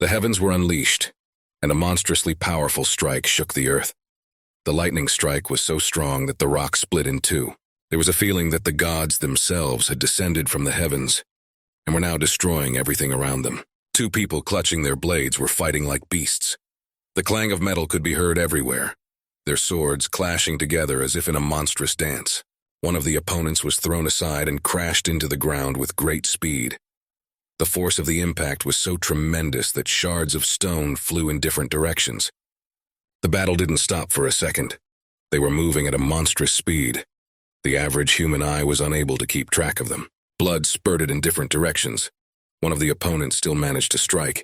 The heavens were unleashed, and a monstrously powerful strike shook the earth. The lightning strike was so strong that the rock split in two. There was a feeling that the gods themselves had descended from the heavens and were now destroying everything around them. Two people clutching their blades were fighting like beasts. The clang of metal could be heard everywhere, their swords clashing together as if in a monstrous dance. One of the opponents was thrown aside and crashed into the ground with great speed. The force of the impact was so tremendous that shards of stone flew in different directions. The battle didn't stop for a second. They were moving at a monstrous speed. The average human eye was unable to keep track of them. Blood spurted in different directions. One of the opponents still managed to strike.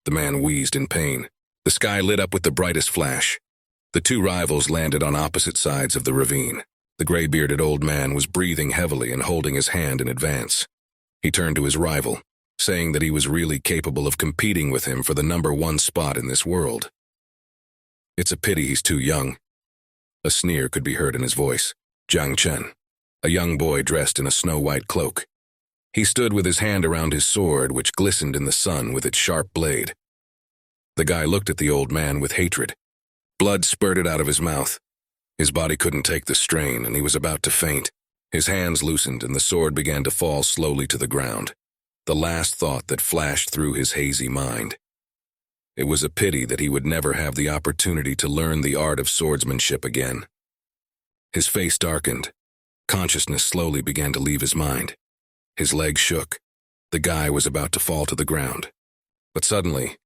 The man wheezed in pain. The sky lit up with the brightest flash. The two rivals landed on opposite sides of the ravine. The gray-bearded old man was breathing heavily and holding his hand in advance. He turned to his rival, saying that he was really capable of competing with him for the #1 spot in this world. "It's a pity he's too young." A sneer could be heard in his voice. Jiang Chen, a young boy dressed in a snow-white cloak. He stood with his hand around his sword, which glistened in the sun with its sharp blade. The guy looked at the old man with hatred. Blood spurted out of his mouth. His body couldn't take the strain, and he was about to faint. His hands loosened, and the sword began to fall slowly to the ground. The last thought that flashed through his hazy mind. It was a pity that he would never have the opportunity to learn the art of swordsmanship again. His face darkened. Consciousness slowly began to leave his mind. His legs shook. The guy was about to fall to the ground. But suddenly,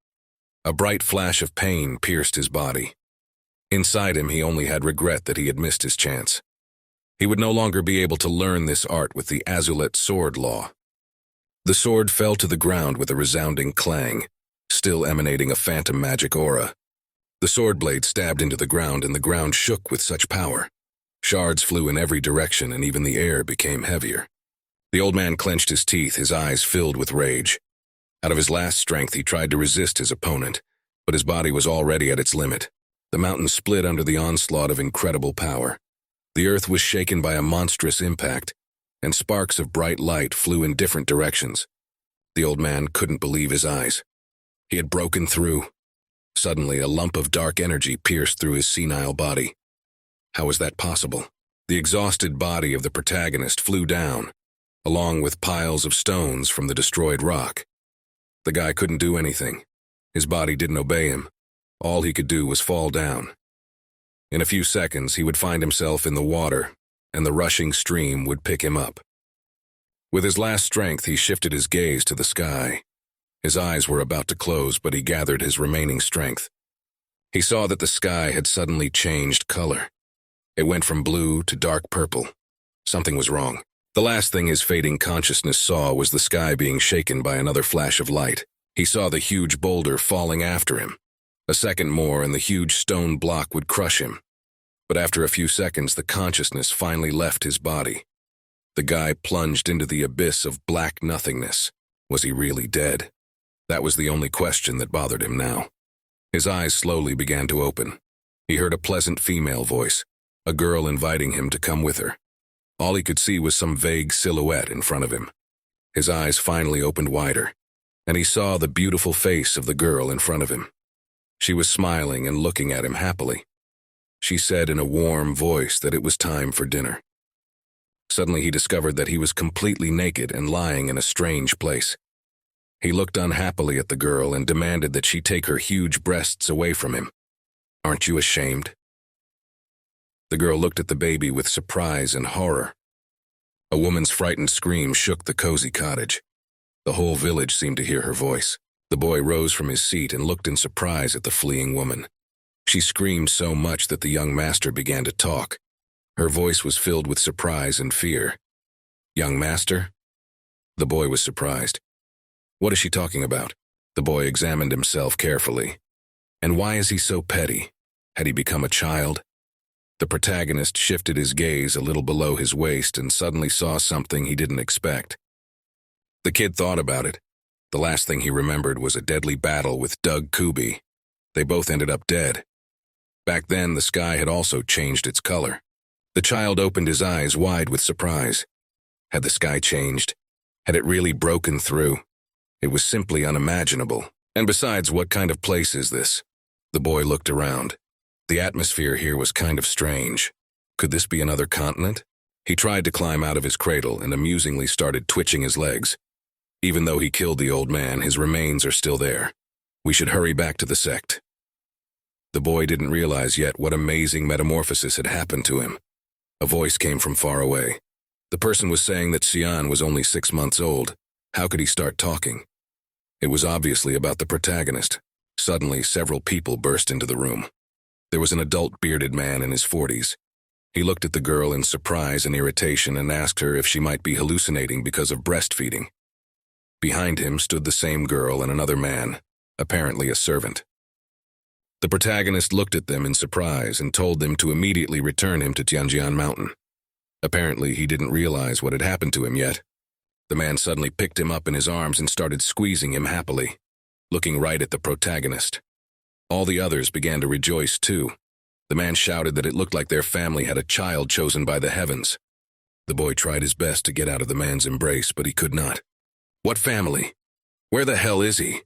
a bright flash of pain pierced his body. Inside him, he only had regret that he had missed his chance. He would no longer be able to learn this art with the Azulet sword law. The sword fell to the ground with a resounding clang, still emanating a phantom magic aura. The sword blade stabbed into the ground, and the ground shook with such power. Shards flew in every direction, and even the air became heavier. The old man clenched his teeth, his eyes filled with rage. Out of his last strength, he tried to resist his opponent, but his body was already at its limit. The mountain split under the onslaught of incredible power. The earth was shaken by a monstrous impact, and sparks of bright light flew in different directions. The old man couldn't believe his eyes. He had broken through. Suddenly, a lump of dark energy pierced through his senile body. How was that possible? The exhausted body of the protagonist flew down, along with piles of stones from the destroyed rock. The guy couldn't do anything. His body didn't obey him. All he could do was fall down. In a few seconds, he would find himself in the water, and the rushing stream would pick him up. With his last strength, he shifted his gaze to the sky. His eyes were about to close, but he gathered his remaining strength. He saw that the sky had suddenly changed color. It went from blue to dark purple. Something was wrong. The last thing his fading consciousness saw was the sky being shaken by another flash of light. He saw the huge boulder falling after him. A second more, and the huge stone block would crush him. But after a few seconds, the consciousness finally left his body. The guy plunged into the abyss of black nothingness. Was he really dead? That was the only question that bothered him now. His eyes slowly began to open. He heard a pleasant female voice, a girl inviting him to come with her. All he could see was some vague silhouette in front of him. His eyes finally opened wider, and he saw the beautiful face of the girl in front of him. She was smiling and looking at him happily. She said in a warm voice that it was time for dinner. Suddenly he discovered that he was completely naked and lying in a strange place. He looked unhappily at the girl and demanded that she take her huge breasts away from him. "Aren't you ashamed?" The girl looked at the baby with surprise and horror. A woman's frightened scream shook the cozy cottage. The whole village seemed to hear her voice. The boy rose from his seat and looked in surprise at the fleeing woman. She screamed so much that the young master began to talk. Her voice was filled with surprise and fear. "Young master?" The boy was surprised. "What is she talking about?" The boy examined himself carefully. And why is he so petty? Had he become a child? The protagonist shifted his gaze a little below his waist and suddenly saw something he didn't expect. The kid thought about it. The last thing he remembered was a deadly battle with Doug Kubi. They both ended up dead. Back then, the sky had also changed its color. The child opened his eyes wide with surprise. Had the sky changed? Had it really broken through? It was simply unimaginable. And besides, what kind of place is this? The boy looked around. The atmosphere here was kind of strange. Could this be another continent? He tried to climb out of his cradle and amusingly started twitching his legs. Even though he killed the old man, his remains are still there. We should hurry back to the sect. The boy didn't realize yet what amazing metamorphosis had happened to him. A voice came from far away. The person was saying that Xian was only 6 months old. How could he start talking? It was obviously about the protagonist. Suddenly, several people burst into the room. There was an adult bearded man in his 40s. He looked at the girl in surprise and irritation and asked her if she might be hallucinating because of breastfeeding. Behind him stood the same girl and another man, apparently a servant. The protagonist looked at them in surprise and told them to immediately return him to Tianjian Mountain. Apparently, he didn't realize what had happened to him yet. The man suddenly picked him up in his arms and started squeezing him happily, looking right at the protagonist. All the others began to rejoice too. The man shouted that it looked like their family had a child chosen by the heavens. The boy tried his best to get out of the man's embrace, but he could not. What family? Where the hell is he?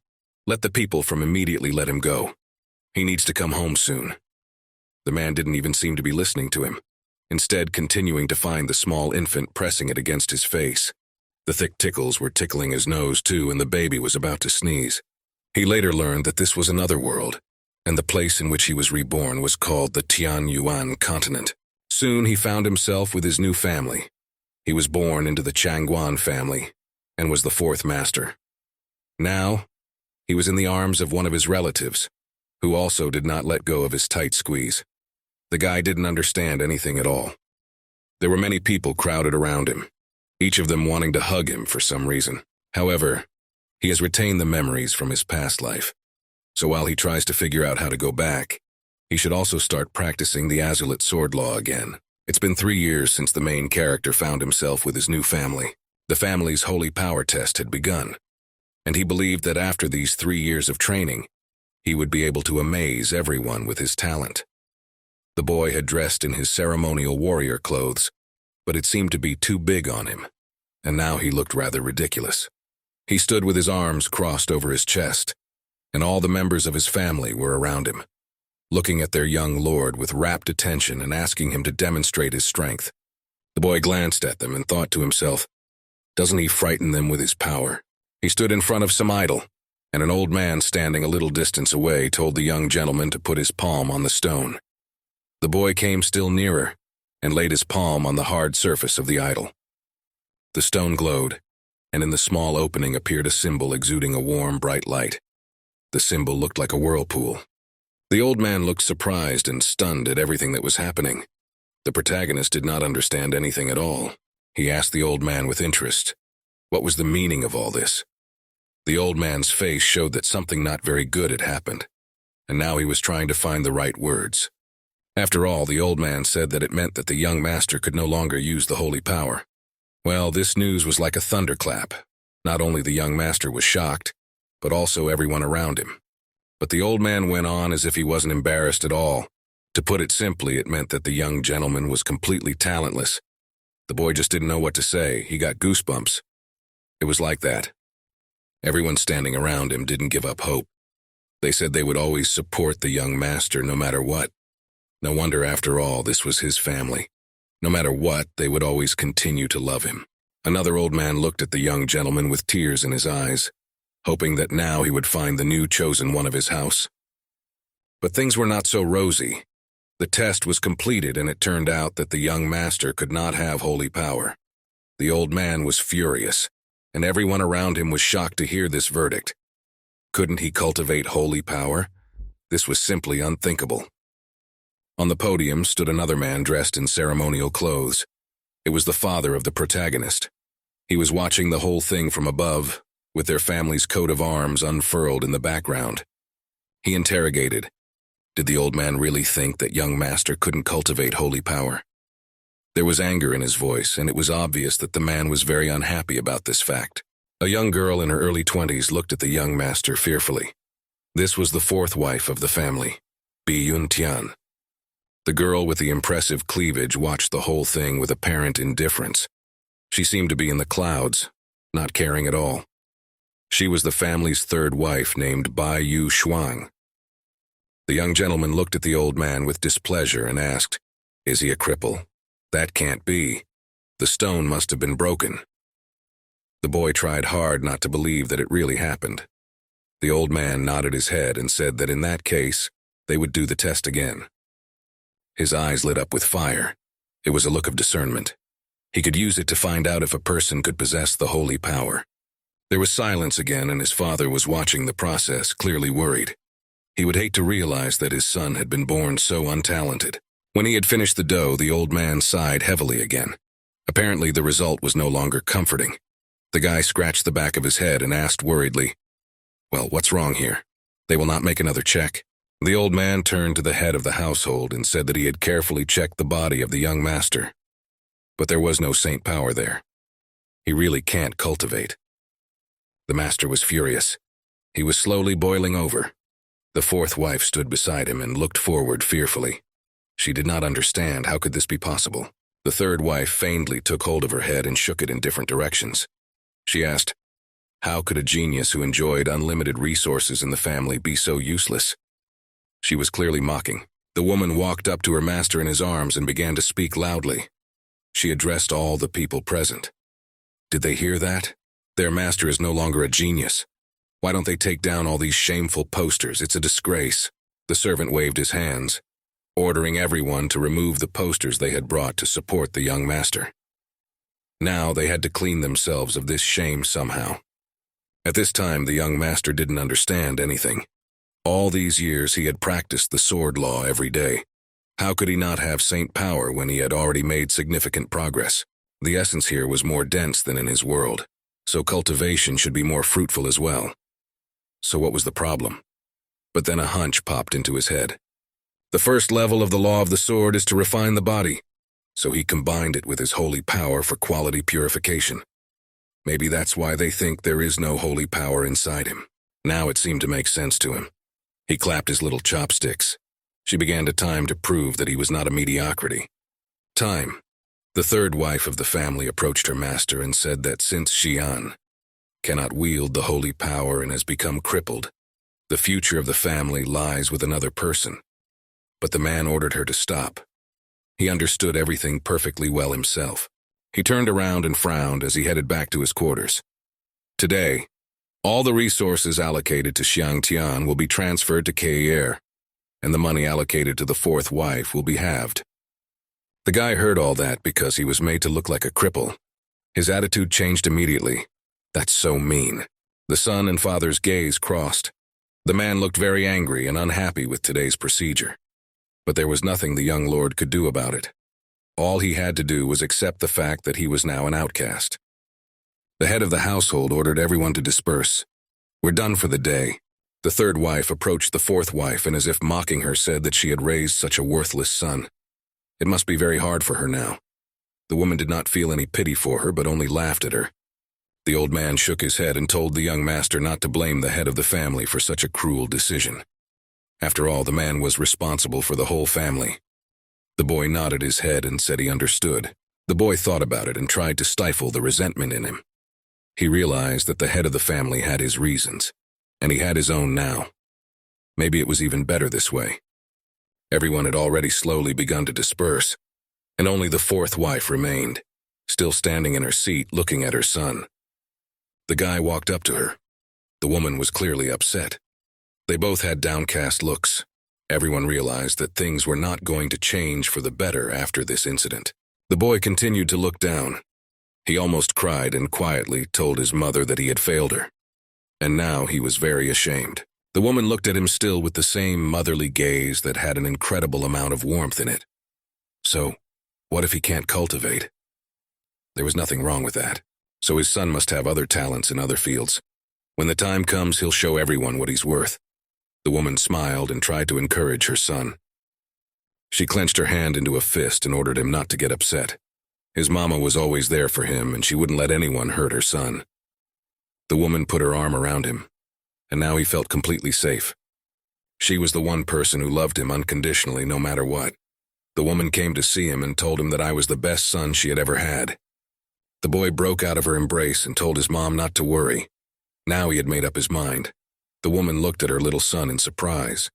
Let the people from immediately let him go. He needs to come home soon. The man didn't even seem to be listening to him, instead continuing to find the small infant, pressing it against his face. The thick tickles were tickling his nose too, and the baby was about to sneeze. He later learned that this was another world, and the place in which he was reborn was called the Tianyuan continent. Soon he found himself with his new family. He was born into the Changguan family, and was the 4th master. Now, he was in the arms of one of his relatives, who also did not let go of his tight squeeze. The guy didn't understand anything at all. There were many people crowded around him, each of them wanting to hug him for some reason. However, he has retained the memories from his past life. So while he tries to figure out how to go back, he should also start practicing the Azulite sword law again. It's been 3 years since the main character found himself with his new family. The family's holy power test had begun, and he believed that after these 3 years of training, he would be able to amaze everyone with his talent. The boy had dressed in his ceremonial warrior clothes, but it seemed to be too big on him, and now he looked rather ridiculous. He stood with his arms crossed over his chest, and all the members of his family were around him, looking at their young lord with rapt attention and asking him to demonstrate his strength. The boy glanced at them and thought to himself, doesn't he frighten them with his power? He stood in front of some idol, and an old man standing a little distance away told the young gentleman to put his palm on the stone. The boy came still nearer and laid his palm on the hard surface of the idol. The stone glowed, and in the small opening appeared a symbol exuding a warm, bright light. The symbol looked like a whirlpool. The old man looked surprised and stunned at everything that was happening. The protagonist did not understand anything at all. He asked the old man with interest, what was the meaning of all this? The old man's face showed that something not very good had happened, and now he was trying to find the right words. After all, the old man said that it meant that the young master could no longer use the holy power. Well, this news was like a thunderclap. Not only the young master was shocked, but also everyone around him. But the old man went on as if he wasn't embarrassed at all. To put it simply, it meant that the young gentleman was completely talentless. The boy just didn't know what to say. He got goosebumps. It was like that. Everyone standing around him didn't give up hope. They said they would always support the young master no matter what. No wonder, after all, this was his family. No matter what, they would always continue to love him. Another old man looked at the young gentleman with tears in his eyes, hoping that now he would find the new chosen one of his house. But things were not so rosy. The test was completed, and it turned out that the young master could not have holy power. The old man was furious, and everyone around him was shocked to hear this verdict. Couldn't he cultivate holy power? This was simply unthinkable. On the podium stood another man dressed in ceremonial clothes. It was the father of the protagonist. He was watching the whole thing from above, with their family's coat of arms unfurled in the background. He interrogated, did the old man really think that young master couldn't cultivate holy power? There was anger in his voice, and it was obvious that the man was very unhappy about this fact. A young girl in her early 20s looked at the young master fearfully. This was the 4th wife of the family, Bi Yun Tian. The girl with the impressive cleavage watched the whole thing with apparent indifference. She seemed to be in the clouds, not caring at all. She was the family's third wife, named Bai Yu Shuang. The young gentleman looked at the old man with displeasure and asked, "Is he a cripple? That can't be. The stone must have been broken." The boy tried hard not to believe that it really happened. The old man nodded his head and said that in that case, they would do the test again. His eyes lit up with fire. It was a look of discernment. He could use it to find out if a person could possess the holy power. There was silence again, and his father was watching the process, clearly worried. He would hate to realize that his son had been born so untalented. When he had finished the dough, the old man sighed heavily again. Apparently, the result was no longer comforting. The guy scratched the back of his head and asked worriedly, "Well, what's wrong here? They will not make another check?" The old man turned to the head of the household and said that he had carefully checked the body of the young master. But there was no saint power there. He really can't cultivate. The master was furious. He was slowly boiling over. The fourth wife stood beside him and looked forward fearfully. She did not understand how could this be possible. The third wife feignedly took hold of her head and shook it in different directions. She asked, how could a genius who enjoyed unlimited resources in the family be so useless? She was clearly mocking. The woman walked up to her master in his arms and began to speak loudly. She addressed all the people present. Did they hear that? Their master is no longer a genius. Why don't they take down all these shameful posters? It's a disgrace. The servant waved his hands, ordering everyone to remove the posters they had brought to support the young master. Now they had to clean themselves of this shame somehow. At this time, the young master didn't understand anything. All these years he had practiced the sword law every day. How could he not have saint power when he had already made significant progress? The essence here was more dense than in his world, so cultivation should be more fruitful as well. So what was the problem? But then a hunch popped into his head. The first level of the law of the sword is to refine the body, so he combined it with his holy power for quality purification. Maybe that's why they think there is no holy power inside him. Now it seemed to make sense to him. He clapped his little chopsticks. She began to time to prove that he was not a mediocrity. Time. The third wife of the family approached her master and said that since Xian cannot wield the holy power and has become crippled, the future of the family lies with another person. But the man ordered her to stop. He understood everything perfectly well himself. He turned around and frowned as he headed back to his quarters. Today, all the resources allocated to Xiang Tian will be transferred to Keier, and the money allocated to the fourth wife will be halved. The guy heard all that because he was made to look like a cripple. His attitude changed immediately. That's so mean. The son and father's gaze crossed. The man looked very angry and unhappy with today's procedure. But there was nothing the young lord could do about it. All he had to do was accept the fact that he was now an outcast. The head of the household ordered everyone to disperse. We're done for the day. The third wife approached the fourth wife and, as if mocking her, said that she had raised such a worthless son. It must be very hard for her now. The woman did not feel any pity for her, but only laughed at her. The old man shook his head and told the young master not to blame the head of the family for such a cruel decision. After all, the man was responsible for the whole family. The boy nodded his head and said he understood. The boy thought about it and tried to stifle the resentment in him. He realized that the head of the family had his reasons, and he had his own now. Maybe it was even better this way. Everyone had already slowly begun to disperse, and only the fourth wife remained, still standing in her seat looking at her son. The guy walked up to her. The woman was clearly upset. They both had downcast looks. Everyone realized that things were not going to change for the better after this incident. The boy continued to look down. He almost cried and quietly told his mother that he had failed her. And now he was very ashamed. The woman looked at him still with the same motherly gaze that had an incredible amount of warmth in it. So, what if he can't cultivate? There was nothing wrong with that. So his son must have other talents in other fields. When the time comes, he'll show everyone what he's worth. The woman smiled and tried to encourage her son. She clenched her hand into a fist and ordered him not to get upset. His mama was always there for him, and she wouldn't let anyone hurt her son. The woman put her arm around him, and now he felt completely safe. She was the one person who loved him unconditionally no matter what. The woman came to see him and told him that I was the best son she had ever had. The boy broke out of her embrace and told his mom not to worry. Now he had made up his mind. The woman looked at her little son in surprise.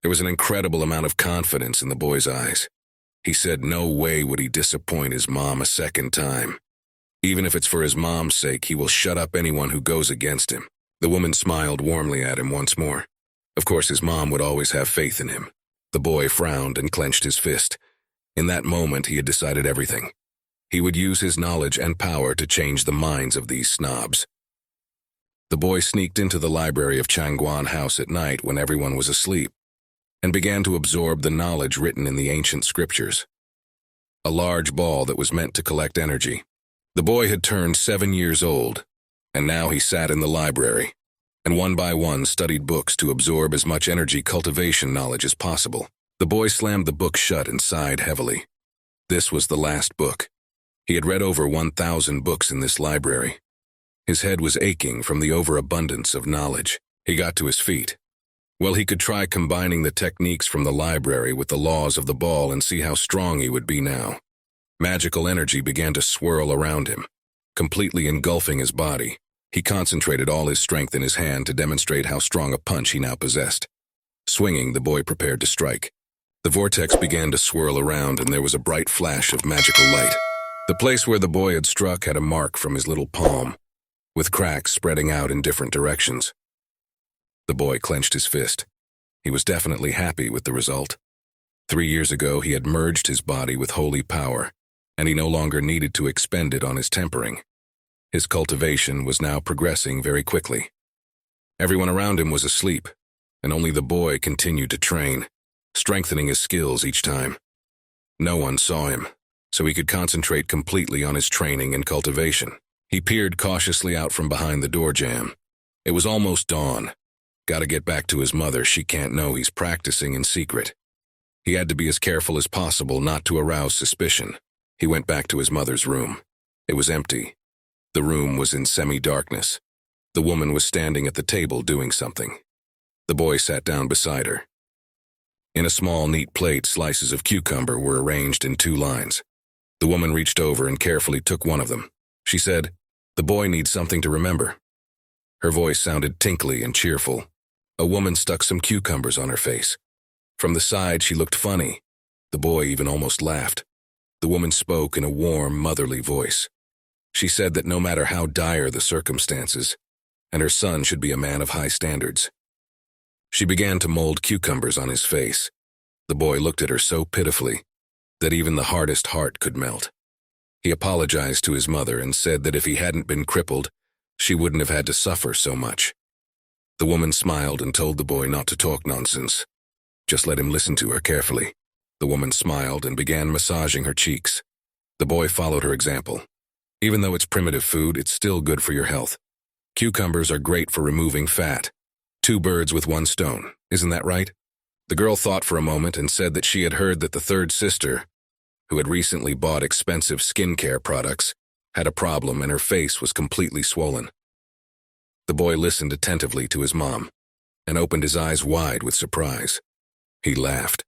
There was an incredible amount of confidence in the boy's eyes. He said no way would he disappoint his mom a second time. Even if it's for his mom's sake, he will shut up anyone who goes against him. The woman smiled warmly at him once more. Of course, his mom would always have faith in him. The boy frowned and clenched his fist. In that moment, he had decided everything. He would use his knowledge and power to change the minds of these snobs. The boy sneaked into the library of Changguan House at night when everyone was asleep and began to absorb the knowledge written in the ancient scriptures. A large ball that was meant to collect energy. The boy had turned 7 years old, and now he sat in the library and one by one studied books to absorb as much energy cultivation knowledge as possible. The boy slammed the book shut and sighed heavily. This was the last book. He had read over 1,000 books in this library. His head was aching from the overabundance of knowledge. He got to his feet. Well, he could try combining the techniques from the library with the laws of the ball and see how strong he would be now. Magical energy began to swirl around him, completely engulfing his body. He concentrated all his strength in his hand to demonstrate how strong a punch he now possessed. Swinging, the boy prepared to strike. The vortex began to swirl around, and there was a bright flash of magical light. The place where the boy had struck had a mark from his little palm, with cracks spreading out in different directions. The boy clenched his fist. He was definitely happy with the result. 3 years ago, he had merged his body with holy power, and he no longer needed to expend it on his tempering. His cultivation was now progressing very quickly. Everyone around him was asleep, and only the boy continued to train, strengthening his skills each time. No one saw him, so he could concentrate completely on his training and cultivation. He peered cautiously out from behind the door jamb. It was almost dawn. Gotta get back to his mother. She can't know he's practicing in secret. He had to be as careful as possible not to arouse suspicion. He went back to his mother's room. It was empty. The room was in semi-darkness. The woman was standing at the table doing something. The boy sat down beside her. In a small, neat plate, slices of cucumber were arranged in 2 lines. The woman reached over and carefully took one of them. She said, "The boy needs something to remember." Her voice sounded tinkly and cheerful. A woman stuck some cucumbers on her face. From the side, she looked funny. The boy even almost laughed. The woman spoke in a warm, motherly voice. She said that no matter how dire the circumstances, and her son should be a man of high standards. She began to mold cucumbers on his face. The boy looked at her so pitifully that even the hardest heart could melt. He apologized to his mother and said that if he hadn't been crippled, she wouldn't have had to suffer so much. The woman smiled and told the boy not to talk nonsense. Just let him listen to her carefully. The woman smiled and began massaging her cheeks. The boy followed her example. Even though it's primitive food, it's still good for your health. Cucumbers are great for removing fat. 2 birds with 1 stone, isn't that right? The girl thought for a moment and said that she had heard that the 3rd sister, who had recently bought expensive skincare products, had a problem and her face was completely swollen. The boy listened attentively to his mom and opened his eyes wide with surprise. He laughed.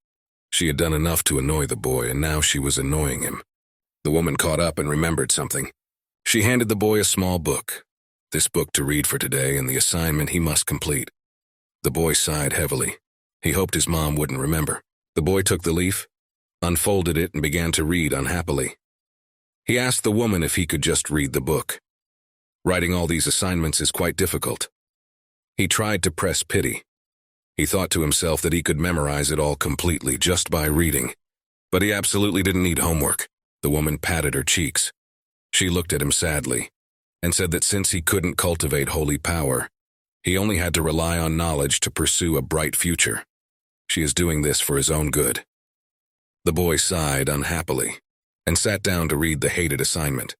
She had done enough to annoy the boy, and now she was annoying him. The woman caught up and remembered something. She handed the boy a small book. This book to read for today and the assignment he must complete. The boy sighed heavily. He hoped his mom wouldn't remember. The boy took the leaf, unfolded it, and began to read unhappily. He asked the woman if he could just read the book. Writing all these assignments is quite difficult. He tried to press pity. He thought to himself that he could memorize it all completely just by reading. But he absolutely didn't need homework. The woman patted her cheeks. She looked at him sadly and said that since he couldn't cultivate holy power, he only had to rely on knowledge to pursue a bright future. She is doing this for his own good. The boy sighed unhappily and sat down to read the hated assignment.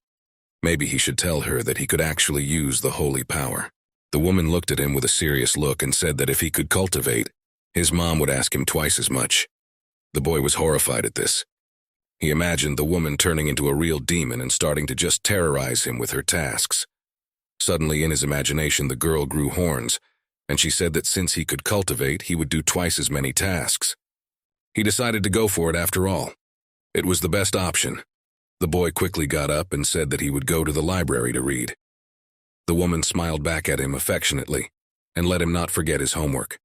Maybe he should tell her that he could actually use the holy power. The woman looked at him with a serious look and said that if he could cultivate, his mom would ask him twice as much. The boy was horrified at this. He imagined the woman turning into a real demon and starting to just terrorize him with her tasks. Suddenly, in his imagination, the girl grew horns, and she said that since he could cultivate, he would do twice as many tasks. He decided to go for it after all. It was the best option. The boy quickly got up and said that he would go to the library to read. The woman smiled back at him affectionately and let him not forget his homework.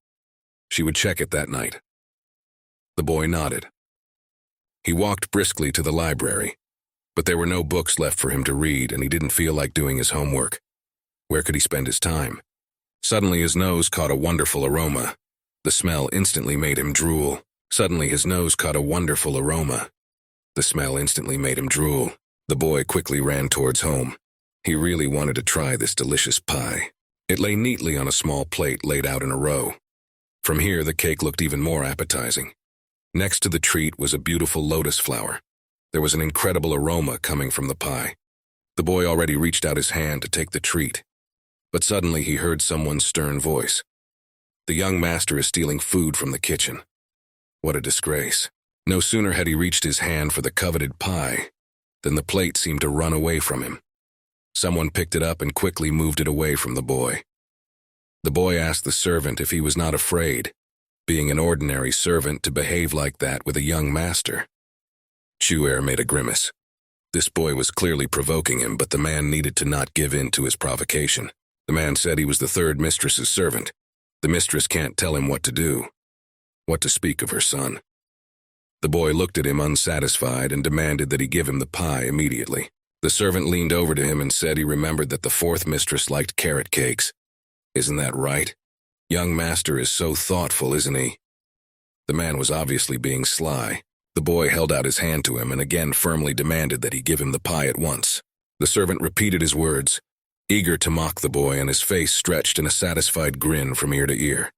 She would check it that night. The boy nodded. He walked briskly to the library, but there were no books left for him to read, and he didn't feel like doing his homework. Where could he spend his time? Suddenly his nose caught a wonderful aroma. The smell instantly made him drool. Suddenly his nose caught a wonderful aroma. The smell instantly made him drool. The boy quickly ran towards home. He really wanted to try this delicious pie. It lay neatly on a small plate laid out in a row. From here, the cake looked even more appetizing. Next to the treat was a beautiful lotus flower. There was an incredible aroma coming from the pie. The boy already reached out his hand to take the treat. But suddenly he heard someone's stern voice. The young master is stealing food from the kitchen. What a disgrace. No sooner had he reached his hand for the coveted pie than the plate seemed to run away from him. Someone picked it up and quickly moved it away from the boy. The boy asked the servant if he was not afraid, being an ordinary servant, to behave like that with a young master. Chuer made a grimace. This boy was clearly provoking him, but the man needed to not give in to his provocation. The man said he was the third mistress's servant. The mistress can't tell him what to do. What to speak of her son? The boy looked at him unsatisfied and demanded that he give him the pie immediately. The servant leaned over to him and said he remembered that the fourth mistress liked carrot cakes. Isn't that right? Young master is so thoughtful, isn't he? The man was obviously being sly. The boy held out his hand to him and again firmly demanded that he give him the pie at once. The servant repeated his words, eager to mock the boy, and his face stretched in a satisfied grin from ear to ear.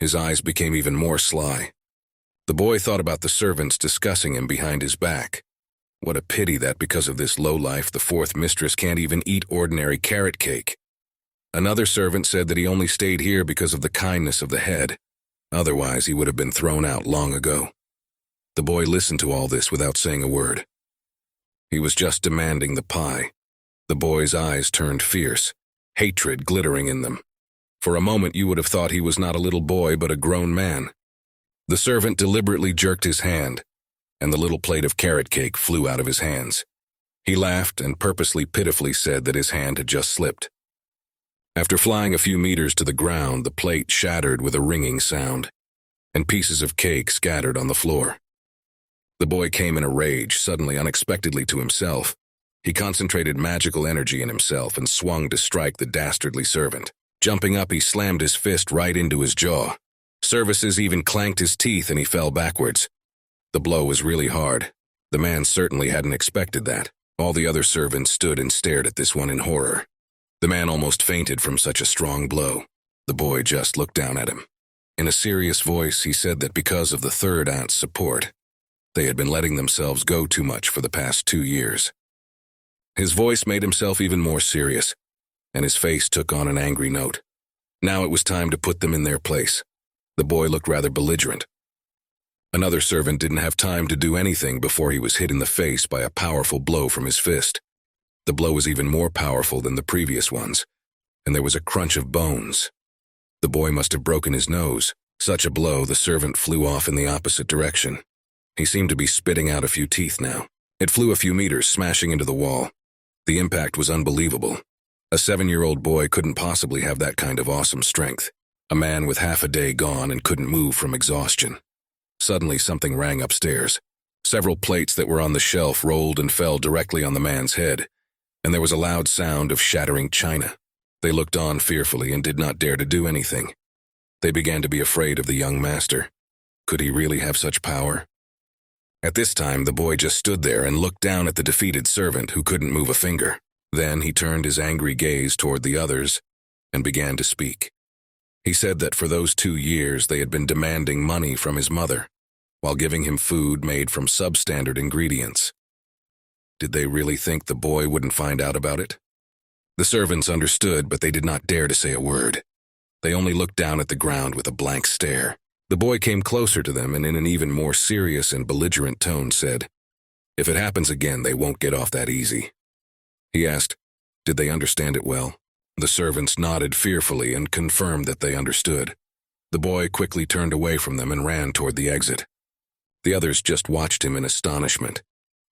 His eyes became even more sly. The boy thought about the servants discussing him behind his back. What a pity that because of this lowlife the fourth mistress can't even eat ordinary carrot cake. Another servant said that he only stayed here because of the kindness of the head. Otherwise, he would have been thrown out long ago. The boy listened to all this without saying a word. He was just demanding the pie. The boy's eyes turned fierce, hatred glittering in them. For a moment you would have thought he was not a little boy but a grown man. The servant deliberately jerked his hand, and the little plate of carrot cake flew out of his hands. He laughed and purposely pitifully said that his hand had just slipped. After flying a few meters to the ground, the plate shattered with a ringing sound, and pieces of cake scattered on the floor. The boy came in a rage, suddenly, unexpectedly to himself. He concentrated magical energy in himself and swung to strike the dastardly servant. Jumping up, he slammed his fist right into his jaw. Services even clanked his teeth and he fell backwards. The blow was really hard. The man certainly hadn't expected that. All the other servants stood and stared at this one in horror. The man almost fainted from such a strong blow. The boy just looked down at him. In a serious voice, he said that because of the third aunt's support, they had been letting themselves go too much for the past 2 years. His voice made himself even more serious, and his face took on an angry note. Now it was time to put them in their place. The boy looked rather belligerent. Another servant didn't have time to do anything before he was hit in the face by a powerful blow from his fist. The blow was even more powerful than the previous ones, and there was a crunch of bones. The boy must have broken his nose. Such a blow, the servant flew off in the opposite direction. He seemed to be spitting out a few teeth now. It flew a few meters, smashing into the wall. The impact was unbelievable. A 7-year-old boy couldn't possibly have that kind of awesome strength. A man with half a day gone and couldn't move from exhaustion. Suddenly, something rang upstairs. Several plates that were on the shelf rolled and fell directly on the man's head, and there was a loud sound of shattering china. They looked on fearfully and did not dare to do anything. They began to be afraid of the young master. Could he really have such power? At this time, the boy just stood there and looked down at the defeated servant who couldn't move a finger. Then he turned his angry gaze toward the others and began to speak. He said that for those 2 years they had been demanding money from his mother, while giving him food made from substandard ingredients. Did they really think the boy wouldn't find out about it? The servants understood, but they did not dare to say a word. They only looked down at the ground with a blank stare. The boy came closer to them and in an even more serious and belligerent tone said, "If it happens again, they won't get off that easy." He asked, did they understand it well? The servants nodded fearfully and confirmed that they understood. The boy quickly turned away from them and ran toward the exit. The others just watched him in astonishment,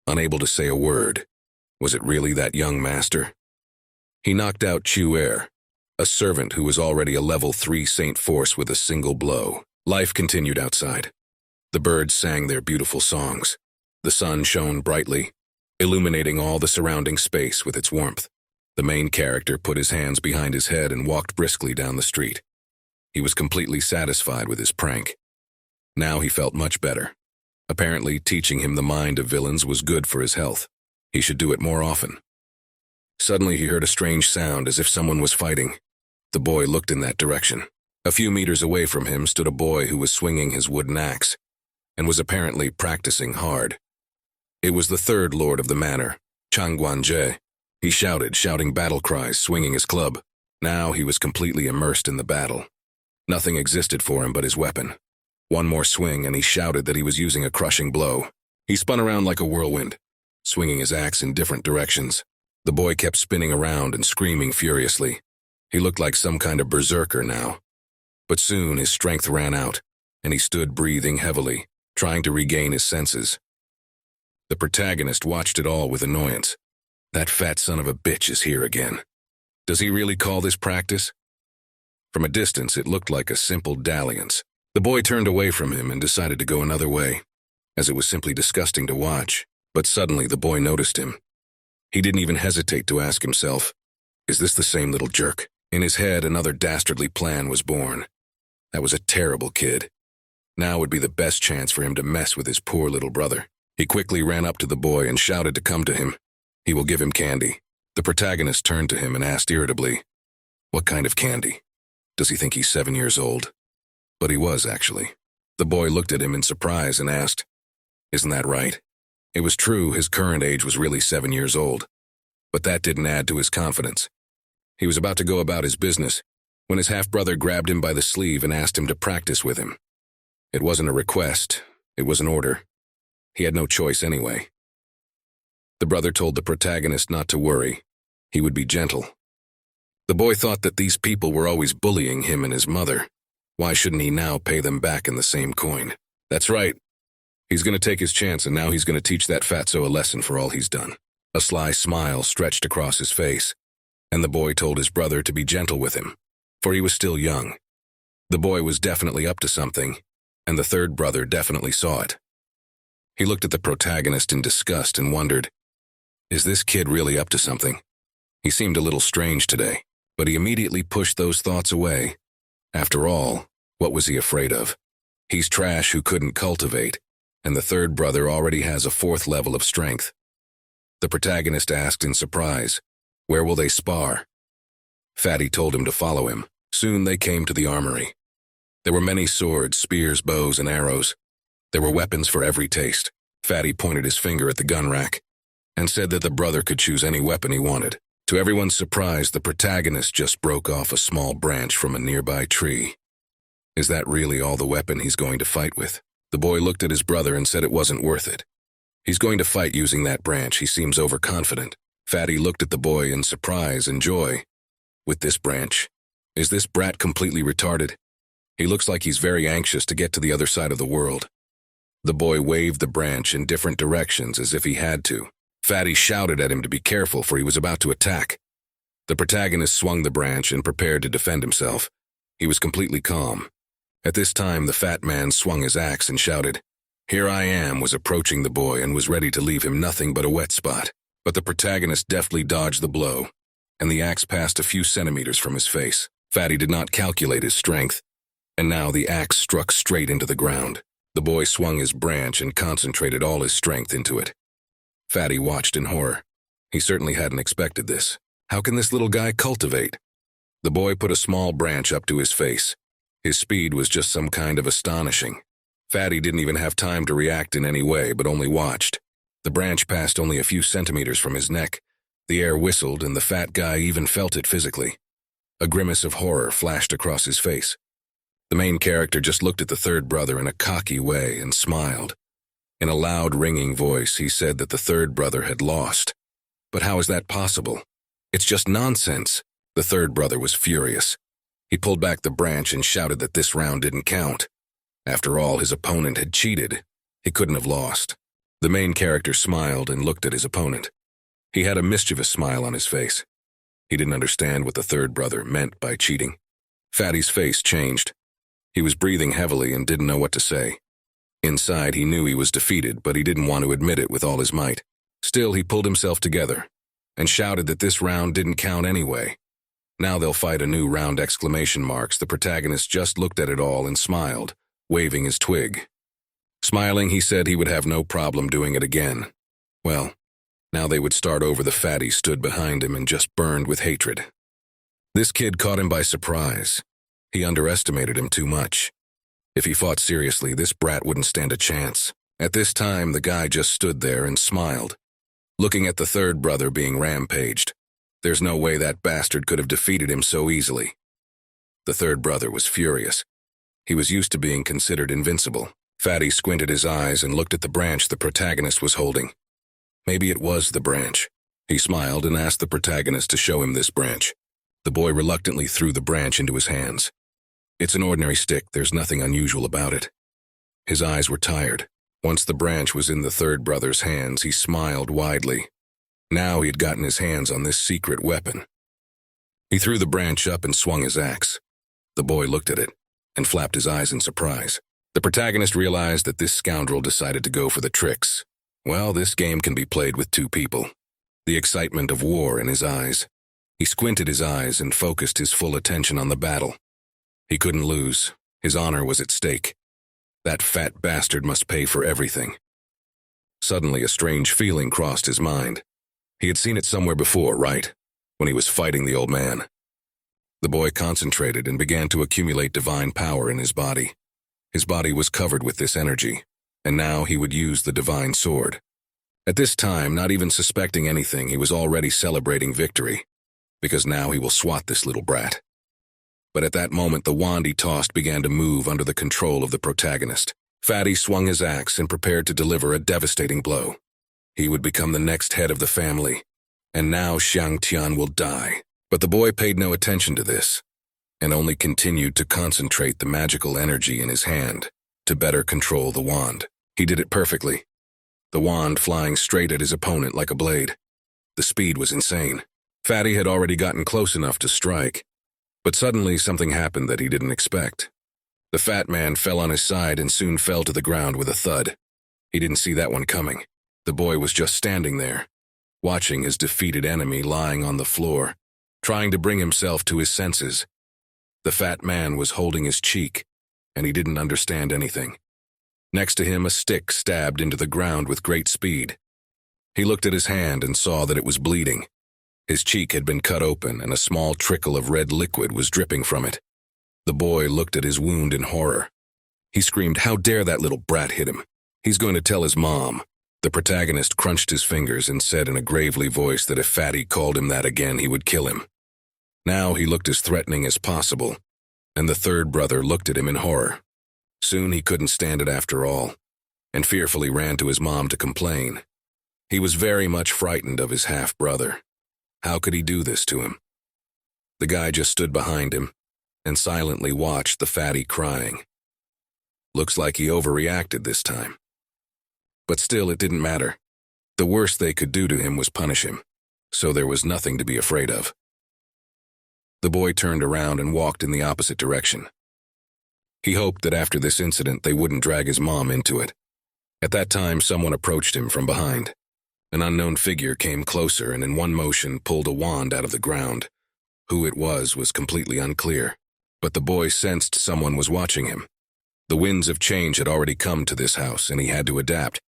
unable to say a word. Was it really that young master? He knocked out Chu-Er, a servant who was already a level 3 Saint Force with a single blow. Life continued outside. The birds sang their beautiful songs. The sun shone brightly, illuminating all the surrounding space with its warmth. The main character put his hands behind his head and walked briskly down the street. He was completely satisfied with his prank. Now he felt much better. Apparently, teaching him the mind of villains was good for his health. He should do it more often. Suddenly he heard a strange sound as if someone was fighting. The boy looked in that direction. A few meters away from him stood a boy who was swinging his wooden axe and was apparently practicing hard. It was the third lord of the manor, Chang Guanje. He shouting battle cries, swinging his club. Now he was completely immersed in the battle. Nothing existed for him but his weapon. One more swing and he shouted that he was using a crushing blow. He spun around like a whirlwind, swinging his axe in different directions. The boy kept spinning around and screaming furiously. He looked like some kind of berserker now. But soon his strength ran out, and he stood breathing heavily, trying to regain his senses. The protagonist watched it all with annoyance. That fat son of a bitch is here again. Does he really call this practice? From a distance, it looked like a simple dalliance. The boy turned away from him and decided to go another way, as it was simply disgusting to watch. But suddenly the boy noticed him. He didn't even hesitate to ask himself, is this the same little jerk? In his head, another dastardly plan was born. That was a terrible kid. Now would be the best chance for him to mess with his poor little brother. He quickly ran up to the boy and shouted to come to him. He will give him candy. The protagonist turned to him and asked irritably, what kind of candy? Does he think he's 7 years old? But he was, actually. The boy looked at him in surprise and asked, isn't that right? It was true, his current age was really 7 years old. But that didn't add to his confidence. He was about to go about his business when his half-brother grabbed him by the sleeve and asked him to practice with him. It wasn't a request, it was an order. He had no choice anyway. The brother told the protagonist not to worry. He would be gentle. The boy thought that these people were always bullying him and his mother. Why shouldn't he now pay them back in the same coin? That's right. He's going to take his chance, and now he's going to teach that fatso a lesson for all he's done. A sly smile stretched across his face, and the boy told his brother to be gentle with him, for he was still young. The boy was definitely up to something, and the third brother definitely saw it. He looked at the protagonist in disgust and wondered, is this kid really up to something? He seemed a little strange today, but he immediately pushed those thoughts away. After all, what was he afraid of? He's trash who couldn't cultivate, and the third brother already has a 4th level of strength. The protagonist asked in surprise, where will they spar? Fatty told him to follow him. Soon they came to the armory. There were many swords, spears, bows, and arrows. There were weapons for every taste. Fatty pointed his finger at the gun rack and said that the brother could choose any weapon he wanted. To everyone's surprise, the protagonist just broke off a small branch from a nearby tree. Is that really all the weapon he's going to fight with? The boy looked at his brother and said it wasn't worth it. He's going to fight using that branch. He seems overconfident. Fatty looked at the boy in surprise and joy. With this branch? Is this brat completely retarded? He looks like he's very anxious to get to the other side of the world. The boy waved the branch in different directions as if he had to. Fatty shouted at him to be careful, for he was about to attack. The protagonist swung the branch and prepared to defend himself. He was completely calm. At this time, the fat man swung his axe and shouted, "Here I am," was approaching the boy and was ready to leave him nothing but a wet spot. But the protagonist deftly dodged the blow, and the axe passed a few centimeters from his face. Fatty did not calculate his strength, and now the axe struck straight into the ground. The boy swung his branch and concentrated all his strength into it. Fatty watched in horror. He certainly hadn't expected this. How can this little guy cultivate? The boy put a small branch up to his face. His speed was just some kind of astonishing. Fatty didn't even have time to react in any way, but only watched. The branch passed only a few centimeters from his neck. The air whistled, and the fat guy even felt it physically. A grimace of horror flashed across his face. The main character just looked at the third brother in a cocky way and smiled. In a loud, ringing voice, he said that the third brother had lost. But how is that possible? It's just nonsense. The third brother was furious. He pulled back the branch and shouted that this round didn't count. After all, his opponent had cheated. He couldn't have lost. The main character smiled and looked at his opponent. He had a mischievous smile on his face. He didn't understand what the third brother meant by cheating. Fatty's face changed. He was breathing heavily and didn't know what to say. Inside, he knew he was defeated, but he didn't want to admit it with all his might. Still, he pulled himself together and shouted that this round didn't count anyway. Now they'll fight a new round! The protagonist just looked at it all and smiled, waving his twig. Smiling, he said he would have no problem doing it again. Well, now they would start over. The fatty stood behind him and just burned with hatred. This kid caught him by surprise. He underestimated him too much. If he fought seriously, this brat wouldn't stand a chance. At this time, the guy just stood there and smiled, looking at the third brother being rampaged. There's no way that bastard could have defeated him so easily. The third brother was furious. He was used to being considered invincible. Fatty squinted his eyes and looked at the branch the protagonist was holding. Maybe it was the branch. He smiled and asked the protagonist to show him this branch. The boy reluctantly threw the branch into his hands. It's an ordinary stick, there's nothing unusual about it. His eyes were tired. Once the branch was in the third brother's hands, he smiled widely. Now he had gotten his hands on this secret weapon. He threw the branch up and swung his axe. The boy looked at it and flapped his eyes in surprise. The protagonist realized that this scoundrel decided to go for the tricks. Well, this game can be played with two people. The excitement of war in his eyes. He squinted his eyes and focused his full attention on the battle. He couldn't lose. His honor was at stake. That fat bastard must pay for everything. Suddenly, a strange feeling crossed his mind. He had seen it somewhere before, right? When he was fighting the old man. The boy concentrated and began to accumulate divine power in his body. His body was covered with this energy, and now he would use the divine sword. At this time, not even suspecting anything, he was already celebrating victory, because now he will swat this little brat. But at that moment, the wand he tossed began to move under the control of the protagonist. Fatty swung his axe and prepared to deliver a devastating blow. He would become the next head of the family, and now Xiang Tian will die. But the boy paid no attention to this, and only continued to concentrate the magical energy in his hand to better control the wand. He did it perfectly, the wand flying straight at his opponent like a blade. The speed was insane. Fatty had already gotten close enough to strike, but suddenly something happened that he didn't expect. The fat man fell on his side and soon fell to the ground with a thud. He didn't see that one coming. The boy was just standing there, watching his defeated enemy lying on the floor, trying to bring himself to his senses. The fat man was holding his cheek, and he didn't understand anything. Next to him, a stick stabbed into the ground with great speed. He looked at his hand and saw that it was bleeding. His cheek had been cut open, and a small trickle of red liquid was dripping from it. The boy looked at his wound in horror. He screamed, "How dare that little brat hit him? He's going to tell his mom." The protagonist crunched his fingers and said in a gravely voice that if Fatty called him that again, he would kill him. Now he looked as threatening as possible, and the third brother looked at him in horror. Soon he couldn't stand it after all, and fearfully ran to his mom to complain. He was very much frightened of his half-brother. How could he do this to him? The guy just stood behind him and silently watched the fatty crying. Looks like he overreacted this time. But still, it didn't matter. The worst they could do to him was punish him, so there was nothing to be afraid of. The boy turned around and walked in the opposite direction. He hoped that after this incident they wouldn't drag his mom into it. At that time, someone approached him from behind. An unknown figure came closer and in one motion pulled a wand out of the ground. Who it was completely unclear, but the boy sensed someone was watching him. The winds of change had already come to this house, and he had to adapt,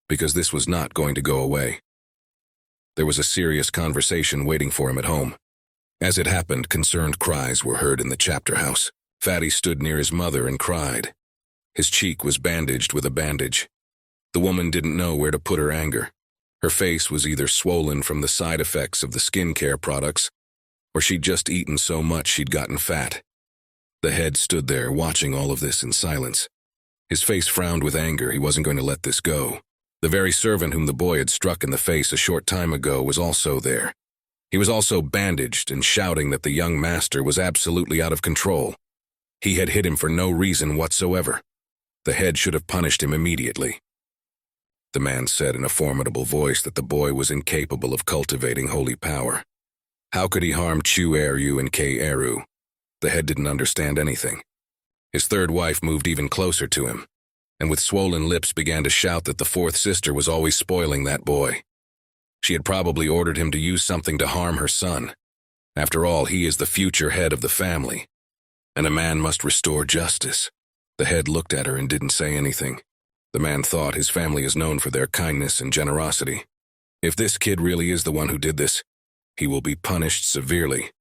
because this was not going to go away. There was a serious conversation waiting for him at home. As it happened, concerned cries were heard in the chapter house. Fatty stood near his mother and cried. His cheek was bandaged with a bandage. The woman didn't know where to put her anger. Her face was either swollen from the side effects of the skincare products, or she'd just eaten so much she'd gotten fat. The head stood there watching all of this in silence. His face frowned with anger. He wasn't going to let this go. The very servant whom the boy had struck in the face a short time ago was also there. He was also bandaged and shouting that the young master was absolutely out of control. He had hit him for no reason whatsoever. The head should have punished him immediately. The man said in a formidable voice that the boy was incapable of cultivating holy power. How could he harm Chu Eru and K Eru? The head didn't understand anything. His third wife moved even closer to him, and with swollen lips began to shout that the fourth sister was always spoiling that boy. She had probably ordered him to use something to harm her son. After all, he is the future head of the family, and a man must restore justice. The head looked at her and didn't say anything. The man thought his family is known for their kindness and generosity. If this kid really is the one who did this, he will be punished severely.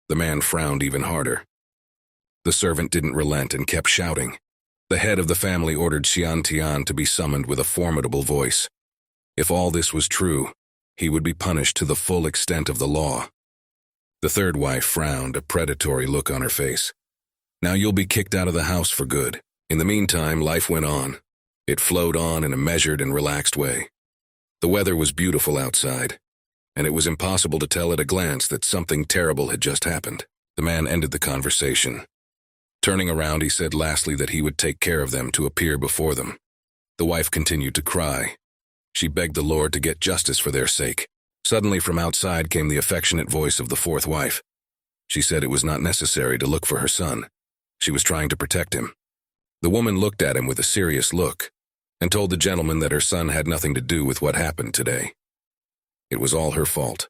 The man frowned even harder. The servant didn't relent and kept shouting. The head of the family ordered Xian Tian to be summoned with a formidable voice. If all this was true, he would be punished to the full extent of the law. The third wife frowned, a predatory look on her face. Now you'll be kicked out of the house for good. In the meantime, life went on. It flowed on in a measured and relaxed way. The weather was beautiful outside, and it was impossible to tell at a glance that something terrible had just happened. The man ended the conversation. Turning around, he said lastly that he would take care of them to appear before them. The wife continued to cry. She begged the Lord to get justice for their sake. Suddenly from outside came the affectionate voice of the fourth wife. She said it was not necessary to look for her son. She was trying to protect him. The woman looked at him with a serious look and told the gentleman that her son had nothing to do with what happened today. It was all her fault.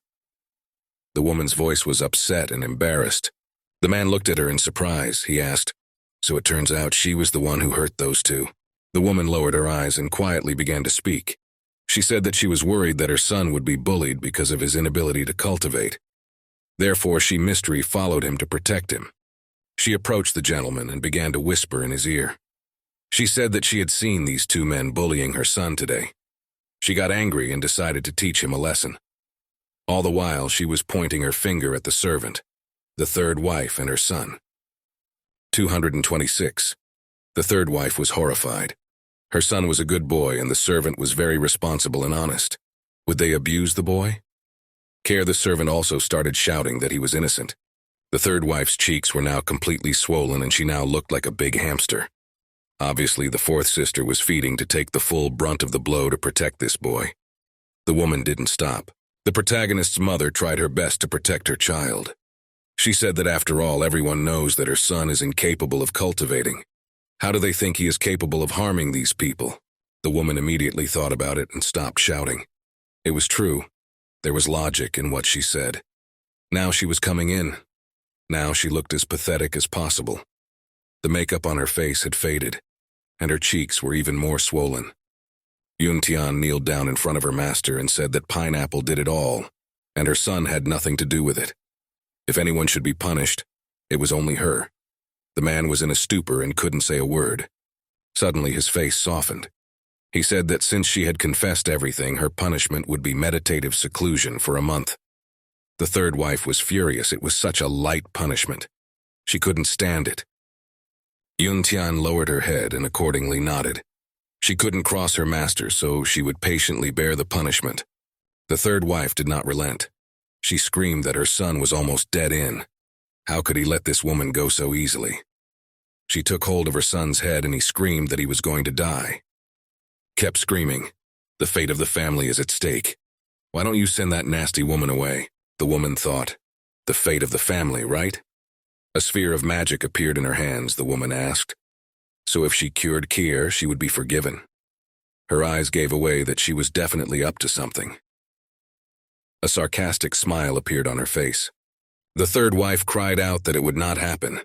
The woman's voice was upset and embarrassed. The man looked at her in surprise. He asked, "So it turns out she was the one who hurt those two?" The woman lowered her eyes and quietly began to speak. She said that she was worried that her son would be bullied because of his inability to cultivate. Therefore, she mystery followed him to protect him. She approached the gentleman and began to whisper in his ear. She said that she had seen these two men bullying her son today. She got angry and decided to teach him a lesson. All the while, she was pointing her finger at the servant, the third wife and her son. 226. The third wife was horrified. Her son was a good boy and the servant was very responsible and honest. Would they abuse the boy? The servant also started shouting that he was innocent. The third wife's cheeks were now completely swollen and she now looked like a big hamster. Obviously, the fourth sister was feeding to take the full brunt of the blow to protect this boy. The woman didn't stop. The protagonist's mother tried her best to protect her child. She said that after all, everyone knows that her son is incapable of cultivating. How do they think he is capable of harming these people? The woman immediately thought about it and stopped shouting. It was true. There was logic in what she said. Now she was coming in. Now she looked as pathetic as possible. The makeup on her face had faded, and her cheeks were even more swollen. Yun Tian kneeled down in front of her master and said that Pineapple did it all, and her son had nothing to do with it. If anyone should be punished, it was only her. The man was in a stupor and couldn't say a word. Suddenly his face softened. He said that since she had confessed everything, her punishment would be meditative seclusion for a month. The third wife was furious. It was such a light punishment. She couldn't stand it. Yun Tian lowered her head and accordingly nodded. She couldn't cross her master, so she would patiently bear the punishment. The third wife did not relent. She screamed that her son was almost dead in. How could he let this woman go so easily? She took hold of her son's head and he screamed that he was going to die. Kept screaming, "The fate of the family is at stake. Why don't you send that nasty woman away?" The woman thought. The fate of the family, right? A sphere of magic appeared in her hands, the woman asked. So if she cured Kier, she would be forgiven. Her eyes gave away that she was definitely up to something. A sarcastic smile appeared on her face. The third wife cried out that it would not happen.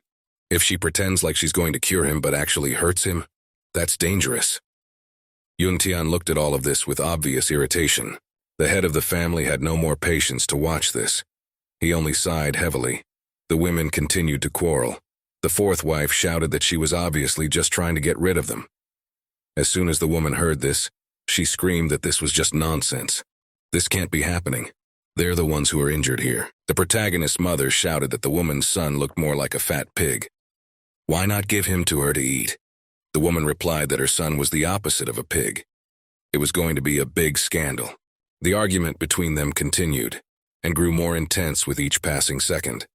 If she pretends like she's going to cure him but actually hurts him, that's dangerous. Yun Tian looked at all of this with obvious irritation. The head of the family had no more patience to watch this. He only sighed heavily. The women continued to quarrel. The fourth wife shouted that she was obviously just trying to get rid of them. As soon as the woman heard this, she screamed that this was just nonsense. This can't be happening. They're the ones who are injured here. The protagonist's mother shouted that the woman's son looked more like a fat pig. Why not give him to her to eat? The woman replied that her son was the opposite of a pig. It was going to be a big scandal. The argument between them continued and grew more intense with each passing second.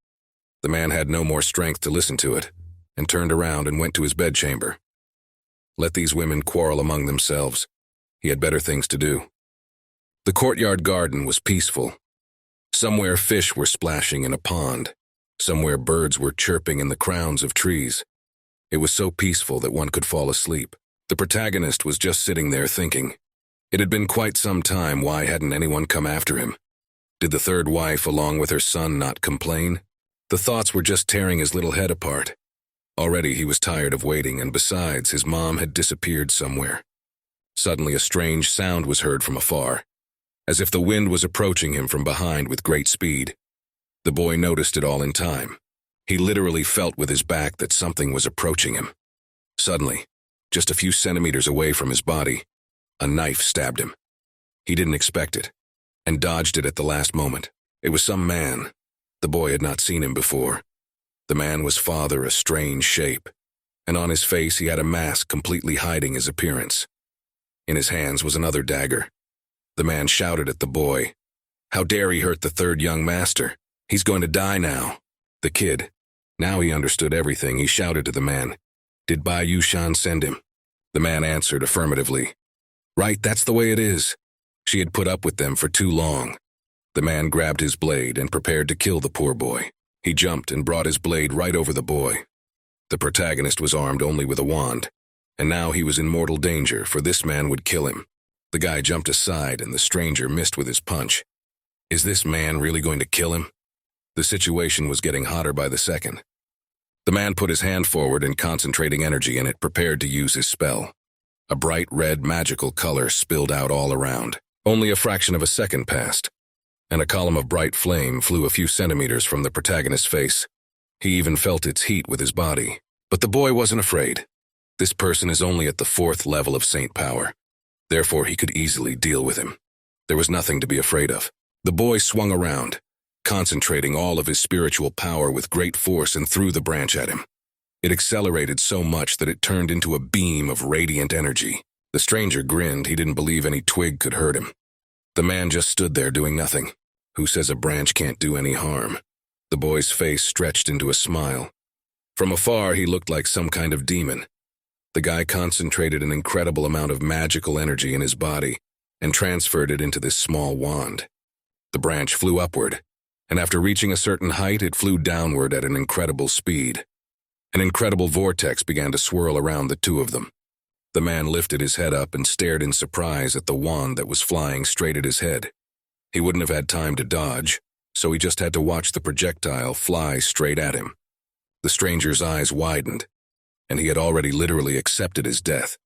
The man had no more strength to listen to it and turned around and went to his bedchamber. Let these women quarrel among themselves. He had better things to do. The courtyard garden was peaceful. Somewhere fish were splashing in a pond. Somewhere birds were chirping in the crowns of trees. It was so peaceful that one could fall asleep. The protagonist was just sitting there thinking. It had been quite some time. Why hadn't anyone come after him? Did the third wife, along with her son, not complain? The thoughts were just tearing his little head apart. Already he was tired of waiting, and besides, his mom had disappeared somewhere. Suddenly a strange sound was heard from afar, as if the wind was approaching him from behind with great speed. The boy noticed it all in time. He literally felt with his back that something was approaching him. Suddenly, just a few centimeters away from his body, a knife stabbed him. He didn't expect it, and dodged it at the last moment. It was some man. The boy had not seen him before. The man was father, a strange shape, and on his face he had a mask completely hiding his appearance. In his hands was another dagger. The man shouted at the boy, "How dare he hurt the third young master? He's going to die now." The kid, now he understood everything. He shouted to the man, "Did Bai Yushan send him?" The man answered affirmatively. "Right, that's the way it is. She had put up with them for too long." The man grabbed his blade and prepared to kill the poor boy. He jumped and brought his blade right over the boy. The protagonist was armed only with a wand, and now he was in mortal danger, for this man would kill him. The guy jumped aside and the stranger missed with his punch. Is this man really going to kill him? The situation was getting hotter by the second. The man put his hand forward and, concentrating energy in it, prepared to use his spell. A bright red magical color spilled out all around. Only a fraction of a second passed, and a column of bright flame flew a few centimeters from the protagonist's face. He even felt its heat with his body. But the boy wasn't afraid. This person is only at the 4th level of saint power. Therefore, he could easily deal with him. There was nothing to be afraid of. The boy swung around, concentrating all of his spiritual power with great force, and threw the branch at him. It accelerated so much that it turned into a beam of radiant energy. The stranger grinned. He didn't believe any twig could hurt him. The man just stood there doing nothing. Who says a branch can't do any harm? The boy's face stretched into a smile. From afar, he looked like some kind of demon. The guy concentrated an incredible amount of magical energy in his body and transferred it into this small wand. The branch flew upward, and after reaching a certain height, it flew downward at an incredible speed. An incredible vortex began to swirl around the two of them. The man lifted his head up and stared in surprise at the wand that was flying straight at his head. He wouldn't have had time to dodge, so he just had to watch the projectile fly straight at him. The stranger's eyes widened, and he had already literally accepted his death.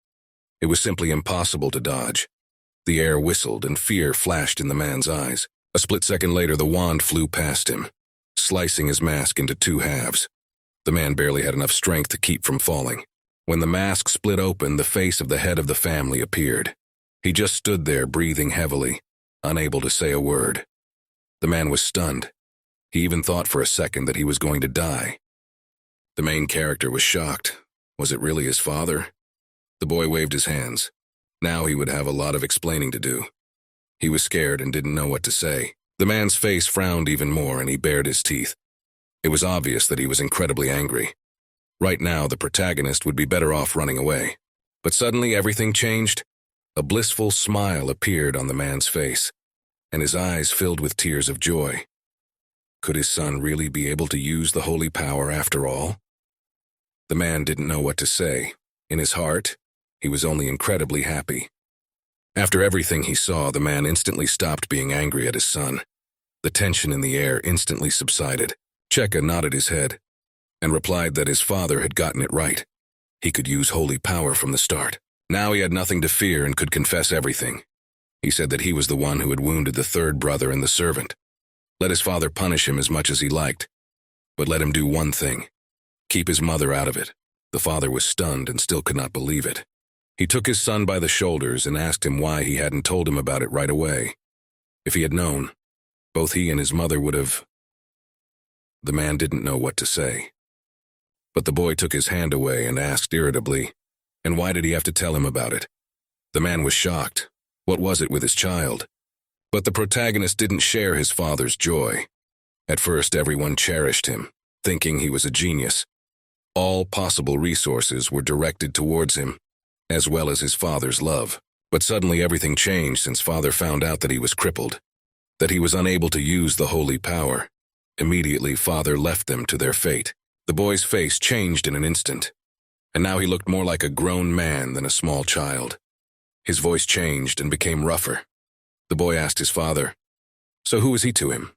It was simply impossible to dodge. The air whistled and fear flashed in the man's eyes. A split second later, the wand flew past him, slicing his mask into 2 halves. The man barely had enough strength to keep from falling. When the mask split open, the face of the head of the family appeared. He just stood there, breathing heavily, unable to say a word. The man was stunned. He even thought for a second that he was going to die. The main character was shocked. Was it really his father? The boy waved his hands. Now he would have a lot of explaining to do. He was scared and didn't know what to say. The man's face frowned even more, and he bared his teeth. It was obvious that he was incredibly angry. Right now, the protagonist would be better off running away. But suddenly everything changed. A blissful smile appeared on the man's face, and his eyes filled with tears of joy. Could his son really be able to use the holy power after all? The man didn't know what to say. In his heart, he was only incredibly happy. After everything he saw, the man instantly stopped being angry at his son. The tension in the air instantly subsided. Cheka nodded his head and replied that his father had gotten it right. He could use holy power from the start. Now he had nothing to fear and could confess everything. He said that he was the one who had wounded the third brother and the servant. Let his father punish him as much as he liked, but let him do one thing: keep his mother out of it. The father was stunned and still could not believe it. He took his son by the shoulders and asked him why he hadn't told him about it right away. If he had known, both he and his mother would have... The man didn't know what to say. But the boy took his hand away and asked irritably, and why did he have to tell him about it? The man was shocked. What was it with his child? But the protagonist didn't share his father's joy. At first, everyone cherished him, thinking he was a genius. All possible resources were directed towards him, as well as his father's love. But suddenly everything changed since father found out that he was crippled. that he was unable to use the holy power. Immediately, father left them to their fate. The boy's face changed in an instant, and now he looked more like a grown man than a small child. His voice changed and became rougher. The boy asked his father, "So who was he to him?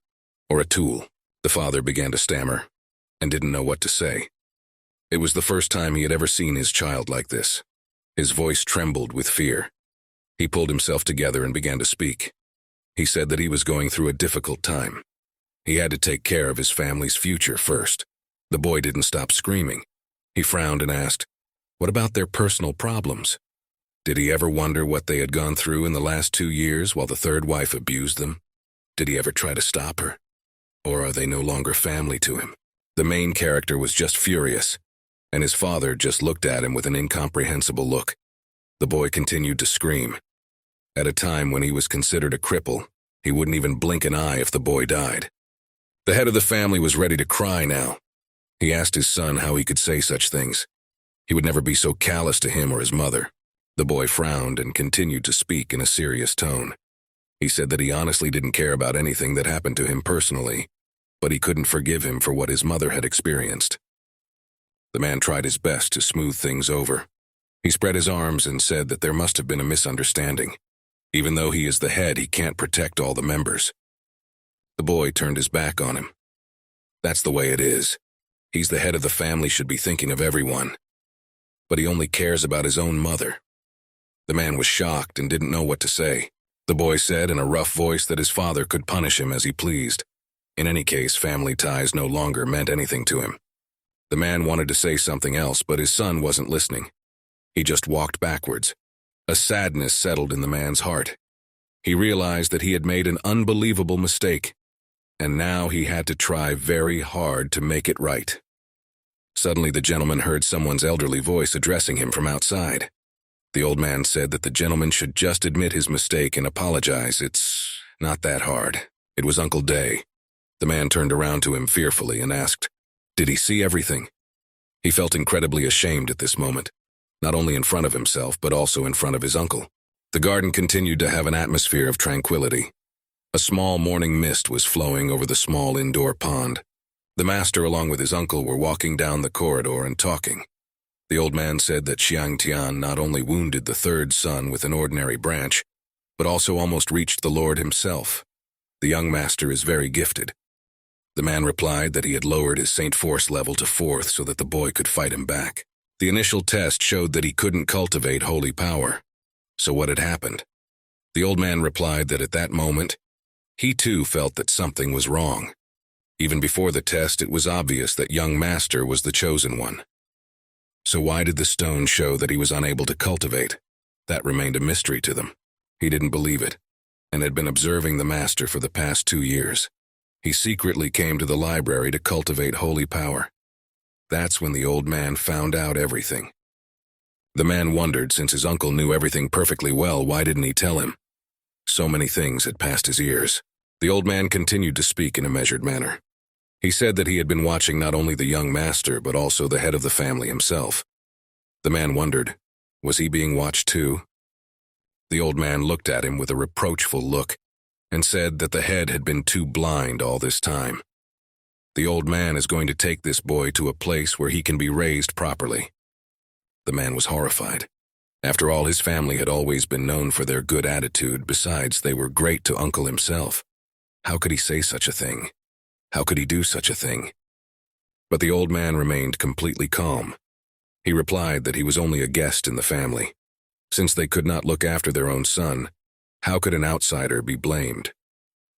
Or a tool?" The father began to stammer and didn't know what to say. It was the first time he had ever seen his child like this. His voice trembled with fear. He pulled himself together and began to speak. He said that he was going through a difficult time. He had to take care of his family's future first. The boy didn't stop screaming. He frowned and asked, "What about their personal problems? Did he ever wonder what they had gone through in the last 2 years while the third wife abused them? Did he ever try to stop her? Or are they no longer family to him?" The main character was just furious, and his father just looked at him with an incomprehensible look. The boy continued to scream. At a time when he was considered a cripple, he wouldn't even blink an eye if the boy died. The head of the family was ready to cry now. He asked his son how he could say such things. He would never be so callous to him or his mother. The boy frowned and continued to speak in a serious tone. He said that he honestly didn't care about anything that happened to him personally, but he couldn't forgive him for what his mother had experienced. The man tried his best to smooth things over. He spread his arms and said that there must have been a misunderstanding. Even though he is the head, he can't protect all the members. The boy turned his back on him. That's the way it is. He's the head of the family, should be thinking of everyone. But he only cares about his own mother. The man was shocked and didn't know what to say. The boy said in a rough voice that his father could punish him as he pleased. In any case, family ties no longer meant anything to him. The man wanted to say something else, but his son wasn't listening. He just walked backwards. A sadness settled in the man's heart. He realized that he had made an unbelievable mistake, and now he had to try very hard to make it right. Suddenly, the gentleman heard someone's elderly voice addressing him from outside. The old man said that the gentleman should just admit his mistake and apologize. It's not that hard. It was Uncle Day. The man turned around to him fearfully and asked, "Did he see everything?" He felt incredibly ashamed at this moment, not only in front of himself, but also in front of his uncle. The garden continued to have an atmosphere of tranquility. A small morning mist was flowing over the small indoor pond. The master, along with his uncle, were walking down the corridor and talking. The old man said that Xiang Tian not only wounded the third son with an ordinary branch, but also almost reached the Lord himself. The young master is very gifted. The man replied that he had lowered his Saint Force level to 4th so that the boy could fight him back. The initial test showed that he couldn't cultivate holy power. So what had happened? The old man replied that at that moment, he too felt that something was wrong. Even before the test, it was obvious that young master was the chosen one. So why did the stone show that he was unable to cultivate? That remained a mystery to them. He didn't believe it, and had been observing the master for the past 2 years. He secretly came to the library to cultivate holy power. That's when the old man found out everything. The man wondered, since his uncle knew everything perfectly well, why didn't he tell him? So many things had passed his ears. The old man continued to speak in a measured manner. He said that he had been watching not only the young master, but also the head of the family himself. The man wondered, was he being watched too? The old man looked at him with a reproachful look and said that the head had been too blind all this time. The old man is going to take this boy to a place where he can be raised properly. The man was horrified. After all, his family had always been known for their good attitude. Besides, they were great to Uncle himself. How could he say such a thing? How could he do such a thing? But the old man remained completely calm. He replied that he was only a guest in the family. Since they could not look after their own son, how could an outsider be blamed?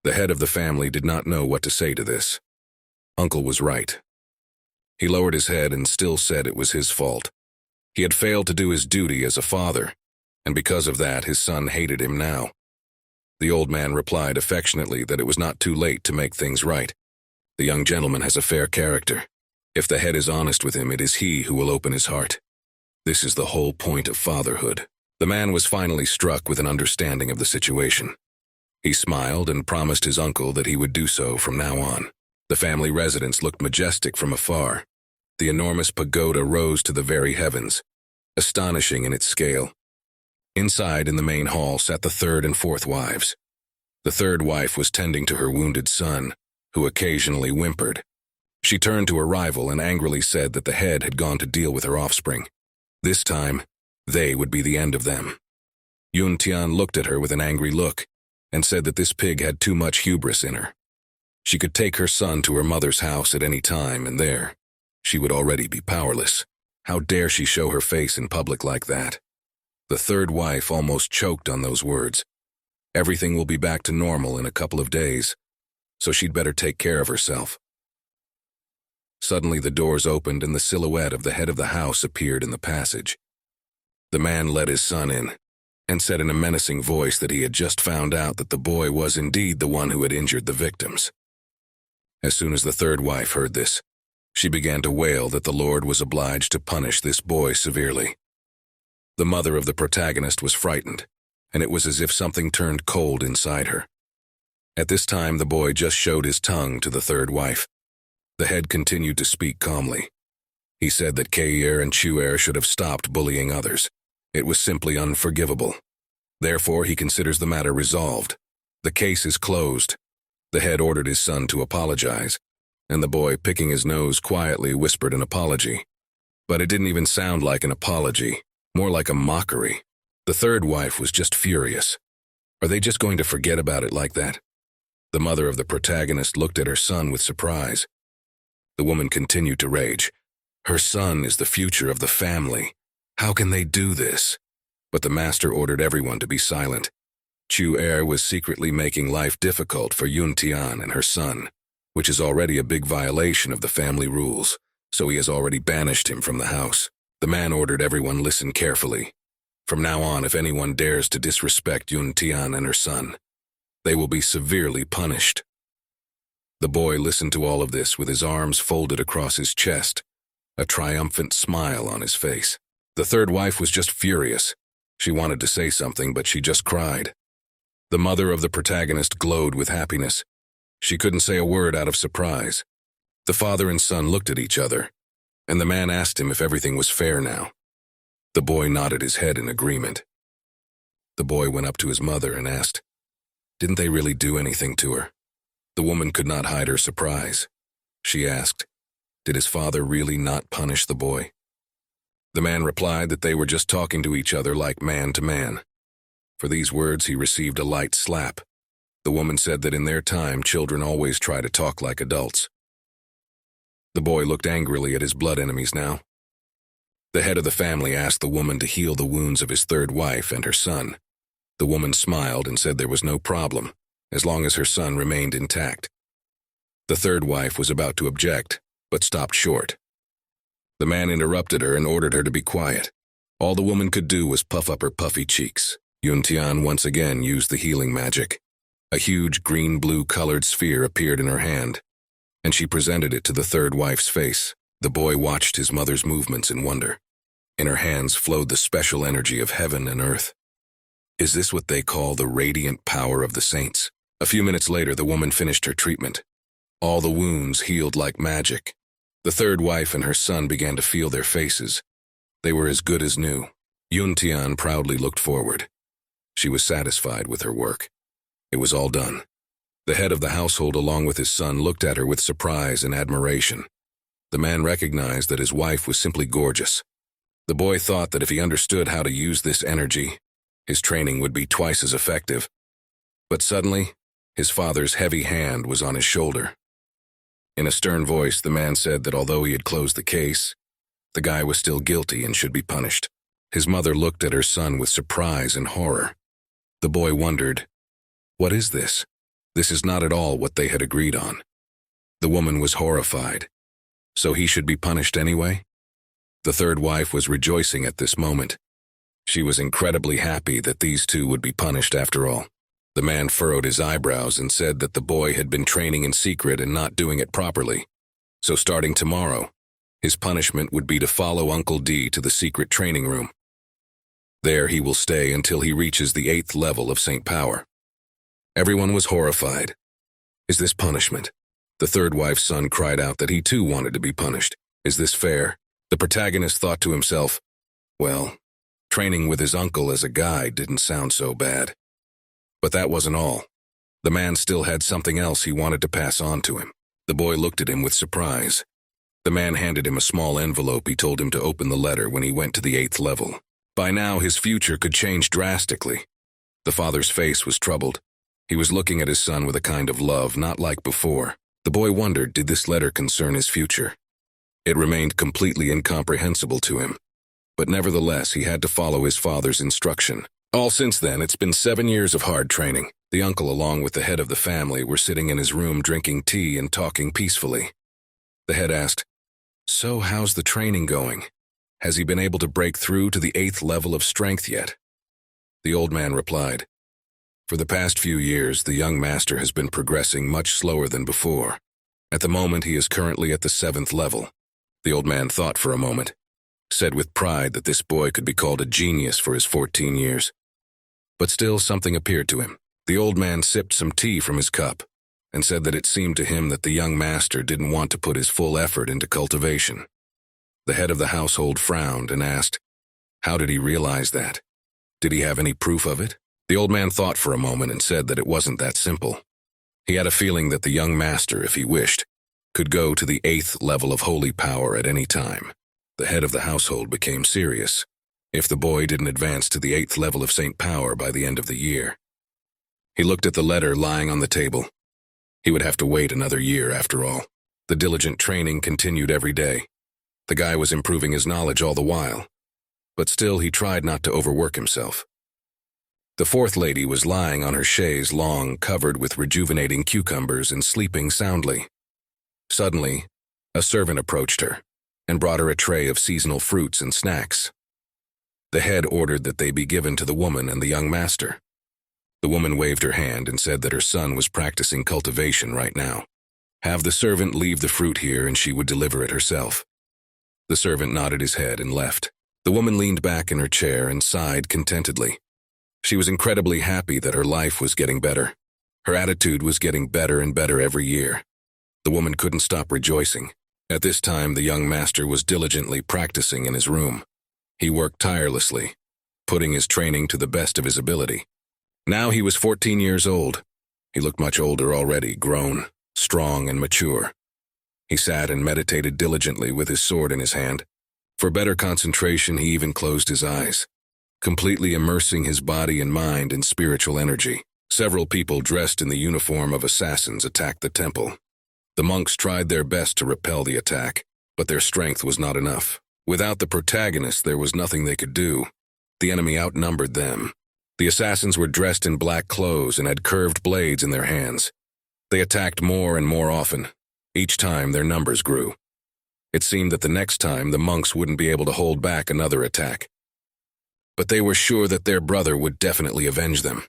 The head of the family did not know what to say to this. Uncle was right. He lowered his head and still said it was his fault. He had failed to do his duty as a father, and because of that, his son hated him now. The old man replied affectionately that it was not too late to make things right. The young gentleman has a fair character. If the head is honest with him, it is he who will open his heart. This is the whole point of fatherhood. The man was finally struck with an understanding of the situation. He smiled and promised his uncle that he would do so from now on. The family residence looked majestic from afar. The enormous pagoda rose to the very heavens, astonishing in its scale. Inside, in the main hall, sat the third and fourth wives. The third wife was tending to her wounded son, who occasionally whimpered. She turned to her rival and angrily said that the head had gone to deal with her offspring. This time, they would be the end of them. Yun Tian looked at her with an angry look and said that this pig had too much hubris in her. She could take her son to her mother's house at any time, and there, she would already be powerless. How dare she show her face in public like that? The third wife almost choked on those words. Everything will be back to normal in a couple of days, so she'd better take care of herself. Suddenly the doors opened and the silhouette of the head of the house appeared in the passage. The man led his son in and said in a menacing voice that he had just found out that the boy was indeed the one who had injured the victims. As soon as the third wife heard this, she began to wail that the Lord was obliged to punish this boy severely. The mother of the protagonist was frightened, and it was as if something turned cold inside her. At this time, the boy just showed his tongue to the third wife. The head continued to speak calmly. He said that Keier and Chuer should have stopped bullying others. It was simply unforgivable. Therefore, he considers the matter resolved. The case is closed. The head ordered his son to apologize, and the boy, picking his nose quietly, whispered an apology. But it didn't even sound like an apology, more like a mockery. The third wife was just furious. Are they just going to forget about it like that? The mother of the protagonist looked at her son with surprise. The woman continued to rage. Her son is the future of the family. How can they do this? But the master ordered everyone to be silent. Chuer was secretly making life difficult for Yun Tian and her son, which is already a big violation of the family rules, so he has already banished him from the house. The man ordered everyone listen carefully. From now on, if anyone dares to disrespect Yun Tian and her son, they will be severely punished. The boy listened to all of this with his arms folded across his chest, a triumphant smile on his face. The third wife was just furious. She wanted to say something, but she just cried. The mother of the protagonist glowed with happiness. She couldn't say a word out of surprise. The father and son looked at each other, and the man asked him if everything was fair now. The boy nodded his head in agreement. The boy went up to his mother and asked, "Didn't they really do anything to her?" The woman could not hide her surprise. She asked, "Did his father really not punish the boy?" The man replied that they were just talking to each other like man to man. For these words, he received a light slap. The woman said that in their time, children always try to talk like adults. The boy looked angrily at his blood enemies now. The head of the family asked the woman to heal the wounds of his third wife and her son. The woman smiled and said there was no problem, as long as her son remained intact. The third wife was about to object, but stopped short. The man interrupted her and ordered her to be quiet. All the woman could do was puff up her puffy cheeks. Yun Tian once again used the healing magic. A huge green-blue colored sphere appeared in her hand, and she presented it to the third wife's face. The boy watched his mother's movements in wonder. In her hands flowed the special energy of heaven and earth. Is this what they call the radiant power of the saints? A few minutes later, the woman finished her treatment. All the wounds healed like magic. The third wife and her son began to feel their faces. They were as good as new. Yun Tian proudly looked forward. She was satisfied with her work. It was all done. The head of the household, along with his son, looked at her with surprise and admiration. The man recognized that his wife was simply gorgeous. The boy thought that if he understood how to use this energy, his training would be twice as effective. But suddenly, his father's heavy hand was on his shoulder. In a stern voice, the man said that although he had closed the case, the guy was still guilty and should be punished. His mother looked at her son with surprise and horror. The boy wondered, what is this? This is not at all what they had agreed on. The woman was horrified. So he should be punished anyway? The third wife was rejoicing at this moment. She was incredibly happy that these two would be punished after all. The man furrowed his eyebrows and said that the boy had been training in secret and not doing it properly. So starting tomorrow, his punishment would be to follow Uncle D to the secret training room. There he will stay until he reaches the 8th level of Saint Power. Everyone was horrified. Is this punishment? The third wife's son cried out that he too wanted to be punished. Is this fair? The protagonist thought to himself, well, training with his uncle as a guide didn't sound so bad. But that wasn't all. The man still had something else he wanted to pass on to him. The boy looked at him with surprise. The man handed him a small envelope. He told him to open the letter when he went to the 8th level. By now, his future could change drastically. The father's face was troubled. He was looking at his son with a kind of love not like before. The boy wondered, did this letter concern his future? It remained completely incomprehensible to him. But nevertheless, he had to follow his father's instruction. All since then, it's been 7 years of hard training. The uncle, along with the head of the family, were sitting in his room drinking tea and talking peacefully. The head asked, "So how's the training going? Has he been able to break through to the 8th level of strength yet?" The old man replied, "For the past few years, the young master has been progressing much slower than before. At the moment, he is currently at the 7th level." The old man thought for a moment, said with pride that this boy could be called a genius for his 14 years. But still something appeared to him. The old man sipped some tea from his cup and said that it seemed to him that the young master didn't want to put his full effort into cultivation. The head of the household frowned and asked, how did he realize that? Did he have any proof of it? The old man thought for a moment and said that it wasn't that simple. He had a feeling that the young master, if he wished, could go to the 8th level of holy power at any time. The head of the household became serious. If the boy didn't advance to the 8th level of Saint Power by the end of the year. He looked at the letter lying on the table. He would have to wait another year after all. The diligent training continued every day. The guy was improving his knowledge all the while. But still he tried not to overwork himself. The 4th lady was lying on her chaise longue covered with rejuvenating cucumbers and sleeping soundly. Suddenly, a servant approached her and brought her a tray of seasonal fruits and snacks. The head ordered that they be given to the woman and the young master. The woman waved her hand and said that her son was practicing cultivation right now. Have the servant leave the fruit here and she would deliver it herself. The servant nodded his head and left. The woman leaned back in her chair and sighed contentedly. She was incredibly happy that her life was getting better. Her attitude was getting better and better every year. The woman couldn't stop rejoicing. At this time, the young master was diligently practicing in his room. He worked tirelessly, putting his training to the best of his ability. Now he was 14 years old. He looked much older already, grown, strong, and mature. He sat and meditated diligently with his sword in his hand. For better concentration, he even closed his eyes, completely immersing his body and mind in spiritual energy. Several people dressed in the uniform of assassins attacked the temple. The monks tried their best to repel the attack, but their strength was not enough. Without the protagonist, there was nothing they could do. The enemy outnumbered them. The assassins were dressed in black clothes and had curved blades in their hands. They attacked more and more often. Each time, their numbers grew. It seemed that the next time, the monks wouldn't be able to hold back another attack. But they were sure that their brother would definitely avenge them.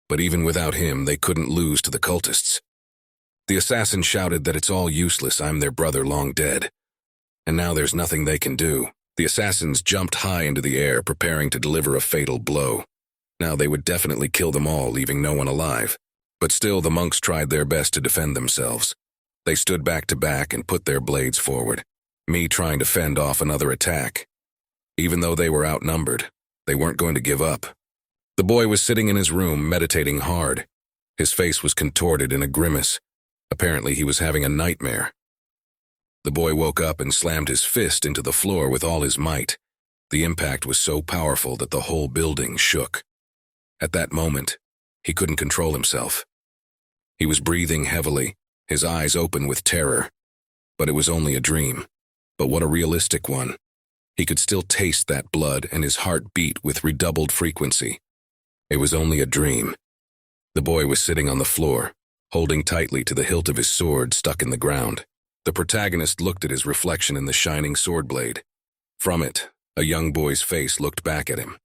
But even without him, they couldn't lose to the cultists. The assassin shouted that it's all useless, I'm their brother long dead. And now there's nothing they can do. The assassins jumped high into the air, preparing to deliver a fatal blow. Now they would definitely kill them all, leaving no one alive. But still, the monks tried their best to defend themselves. They stood back to back and put their blades forward, me trying to fend off another attack. Even though they were outnumbered, they weren't going to give up. The boy was sitting in his room, meditating hard. His face was contorted in a grimace. Apparently, he was having a nightmare. The boy woke up and slammed his fist into the floor with all his might. The impact was so powerful that the whole building shook. At that moment, he couldn't control himself. He was breathing heavily, his eyes open with terror. But it was only a dream. But what a realistic one. He could still taste that blood and his heart beat with redoubled frequency. It was only a dream. The boy was sitting on the floor, holding tightly to the hilt of his sword stuck in the ground. The protagonist looked at his reflection in the shining sword blade. From it, a young boy's face looked back at him.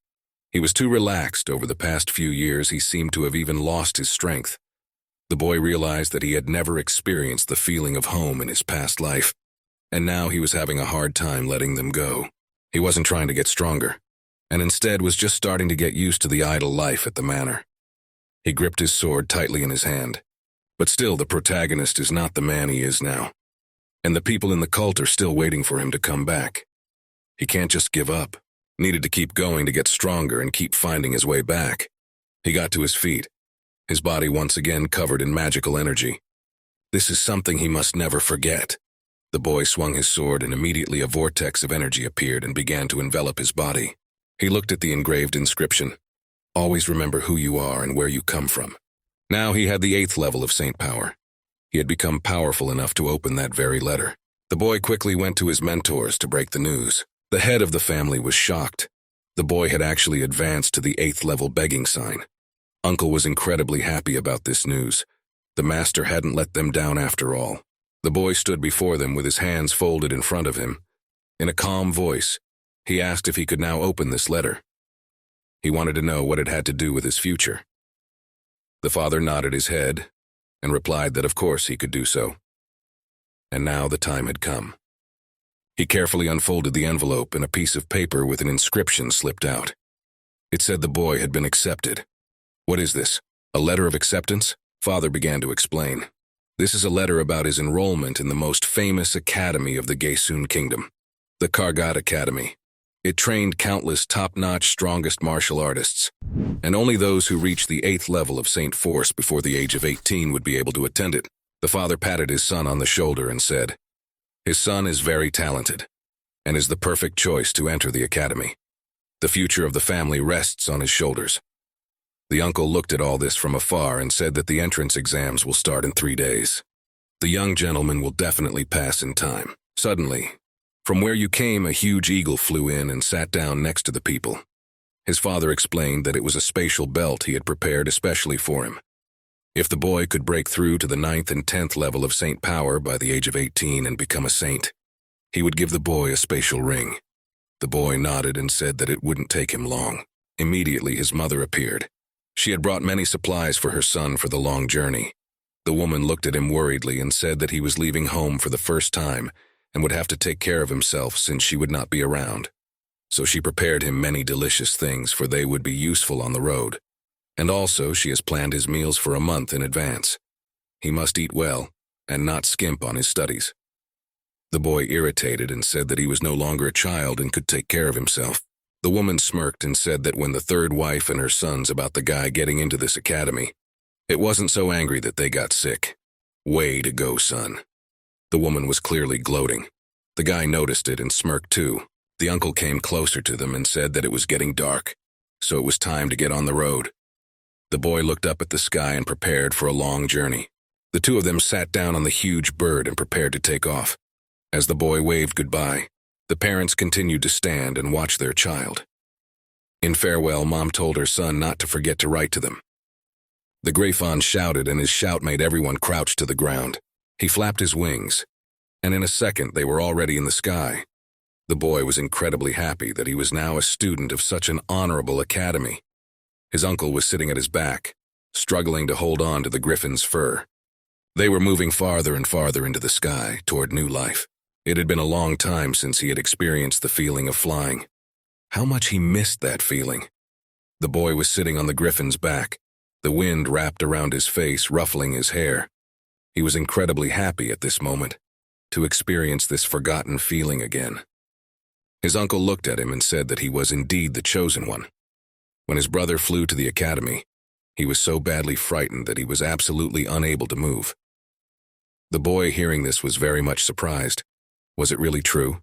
He was too relaxed. Over the past few years, he seemed to have even lost his strength. The boy realized that he had never experienced the feeling of home in his past life, and now he was having a hard time letting them go. He wasn't trying to get stronger, and instead was just starting to get used to the idle life at the manor. He gripped his sword tightly in his hand. But still, the protagonist is not the man he is now. And the people in the cult are still waiting for him to come back. He can't just give up. Needed to keep going to get stronger and keep finding his way back. He got to his feet. his body once again covered in magical energy. This is something he must never forget. The boy swung his sword and immediately a vortex of energy appeared and began to envelop his body. He looked at the engraved inscription, "Always remember who you are and where you come from." Now he had the 8th level of Saint Power. He had become powerful enough to open that very letter. The boy quickly went to his mentors to break the news. The head of the family was shocked. The boy had actually advanced to the 8th level begging sign. Uncle was incredibly happy about this news. The master hadn't let them down after all. The boy stood before them with his hands folded in front of him. In a calm voice, he asked if he could now open this letter. He wanted to know what it had to do with his future. The father nodded his head and replied that of course he could do so. And now the time had come. He carefully unfolded the envelope and a piece of paper with an inscription slipped out. It said the boy had been accepted. "What is this? A letter of acceptance?" Father began to explain. "This is a letter about his enrollment in the most famous academy of the Gaesun Kingdom, the Kargat Academy. It trained countless top-notch, strongest martial artists, and only those who reached the 8th level of Saint Force before the age of 18 would be able to attend it." The father patted his son on the shoulder and said, "His son is very talented and is the perfect choice to enter the academy. The future of the family rests on his shoulders." The uncle looked at all this from afar and said that the entrance exams will start in 3 days. "The young gentleman will definitely pass in time." Suddenly, from where you came, a huge eagle flew in and sat down next to the people. His father explained that it was a spatial belt he had prepared especially for him. If the boy could break through to the 9th and 10th level of Saint Power by the age of 18 and become a saint, he would give the boy a spatial ring. The boy nodded and said that it wouldn't take him long. Immediately his mother appeared. She had brought many supplies for her son for the long journey. The woman looked at him worriedly and said that he was leaving home for the first time and would have to take care of himself since she would not be around. So she prepared him many delicious things, for they would be useful on the road. And also she has planned his meals for a month in advance. He must eat well and not skimp on his studies. The boy irritated and said that he was no longer a child and could take care of himself. The woman smirked and said that when the third wife and her sons about the guy getting into this academy, it wasn't so angry that they got sick. "Way to go, son." The woman was clearly gloating. The guy noticed it and smirked too. The uncle came closer to them and said that it was getting dark, so it was time to get on the road. The boy looked up at the sky and prepared for a long journey. The two of them sat down on the huge bird and prepared to take off. As the boy waved goodbye, the parents continued to stand and watch their child. In farewell, Mom told her son not to forget to write to them. The Greyfawn shouted, and his shout made everyone crouch to the ground. He flapped his wings, and in a second they were already in the sky. The boy was incredibly happy that he was now a student of such an honorable academy. His uncle was sitting at his back, struggling to hold on to the griffin's fur. They were moving farther and farther into the sky, toward new life. It had been a long time since he had experienced the feeling of flying. How much he missed that feeling. The boy was sitting on the griffin's back, the wind wrapped around his face, ruffling his hair. He was incredibly happy at this moment, to experience this forgotten feeling again. His uncle looked at him and said that he was indeed the chosen one. When his brother flew to the academy, he was so badly frightened that he was absolutely unable to move. The boy, hearing this, was very much surprised. Was it really true?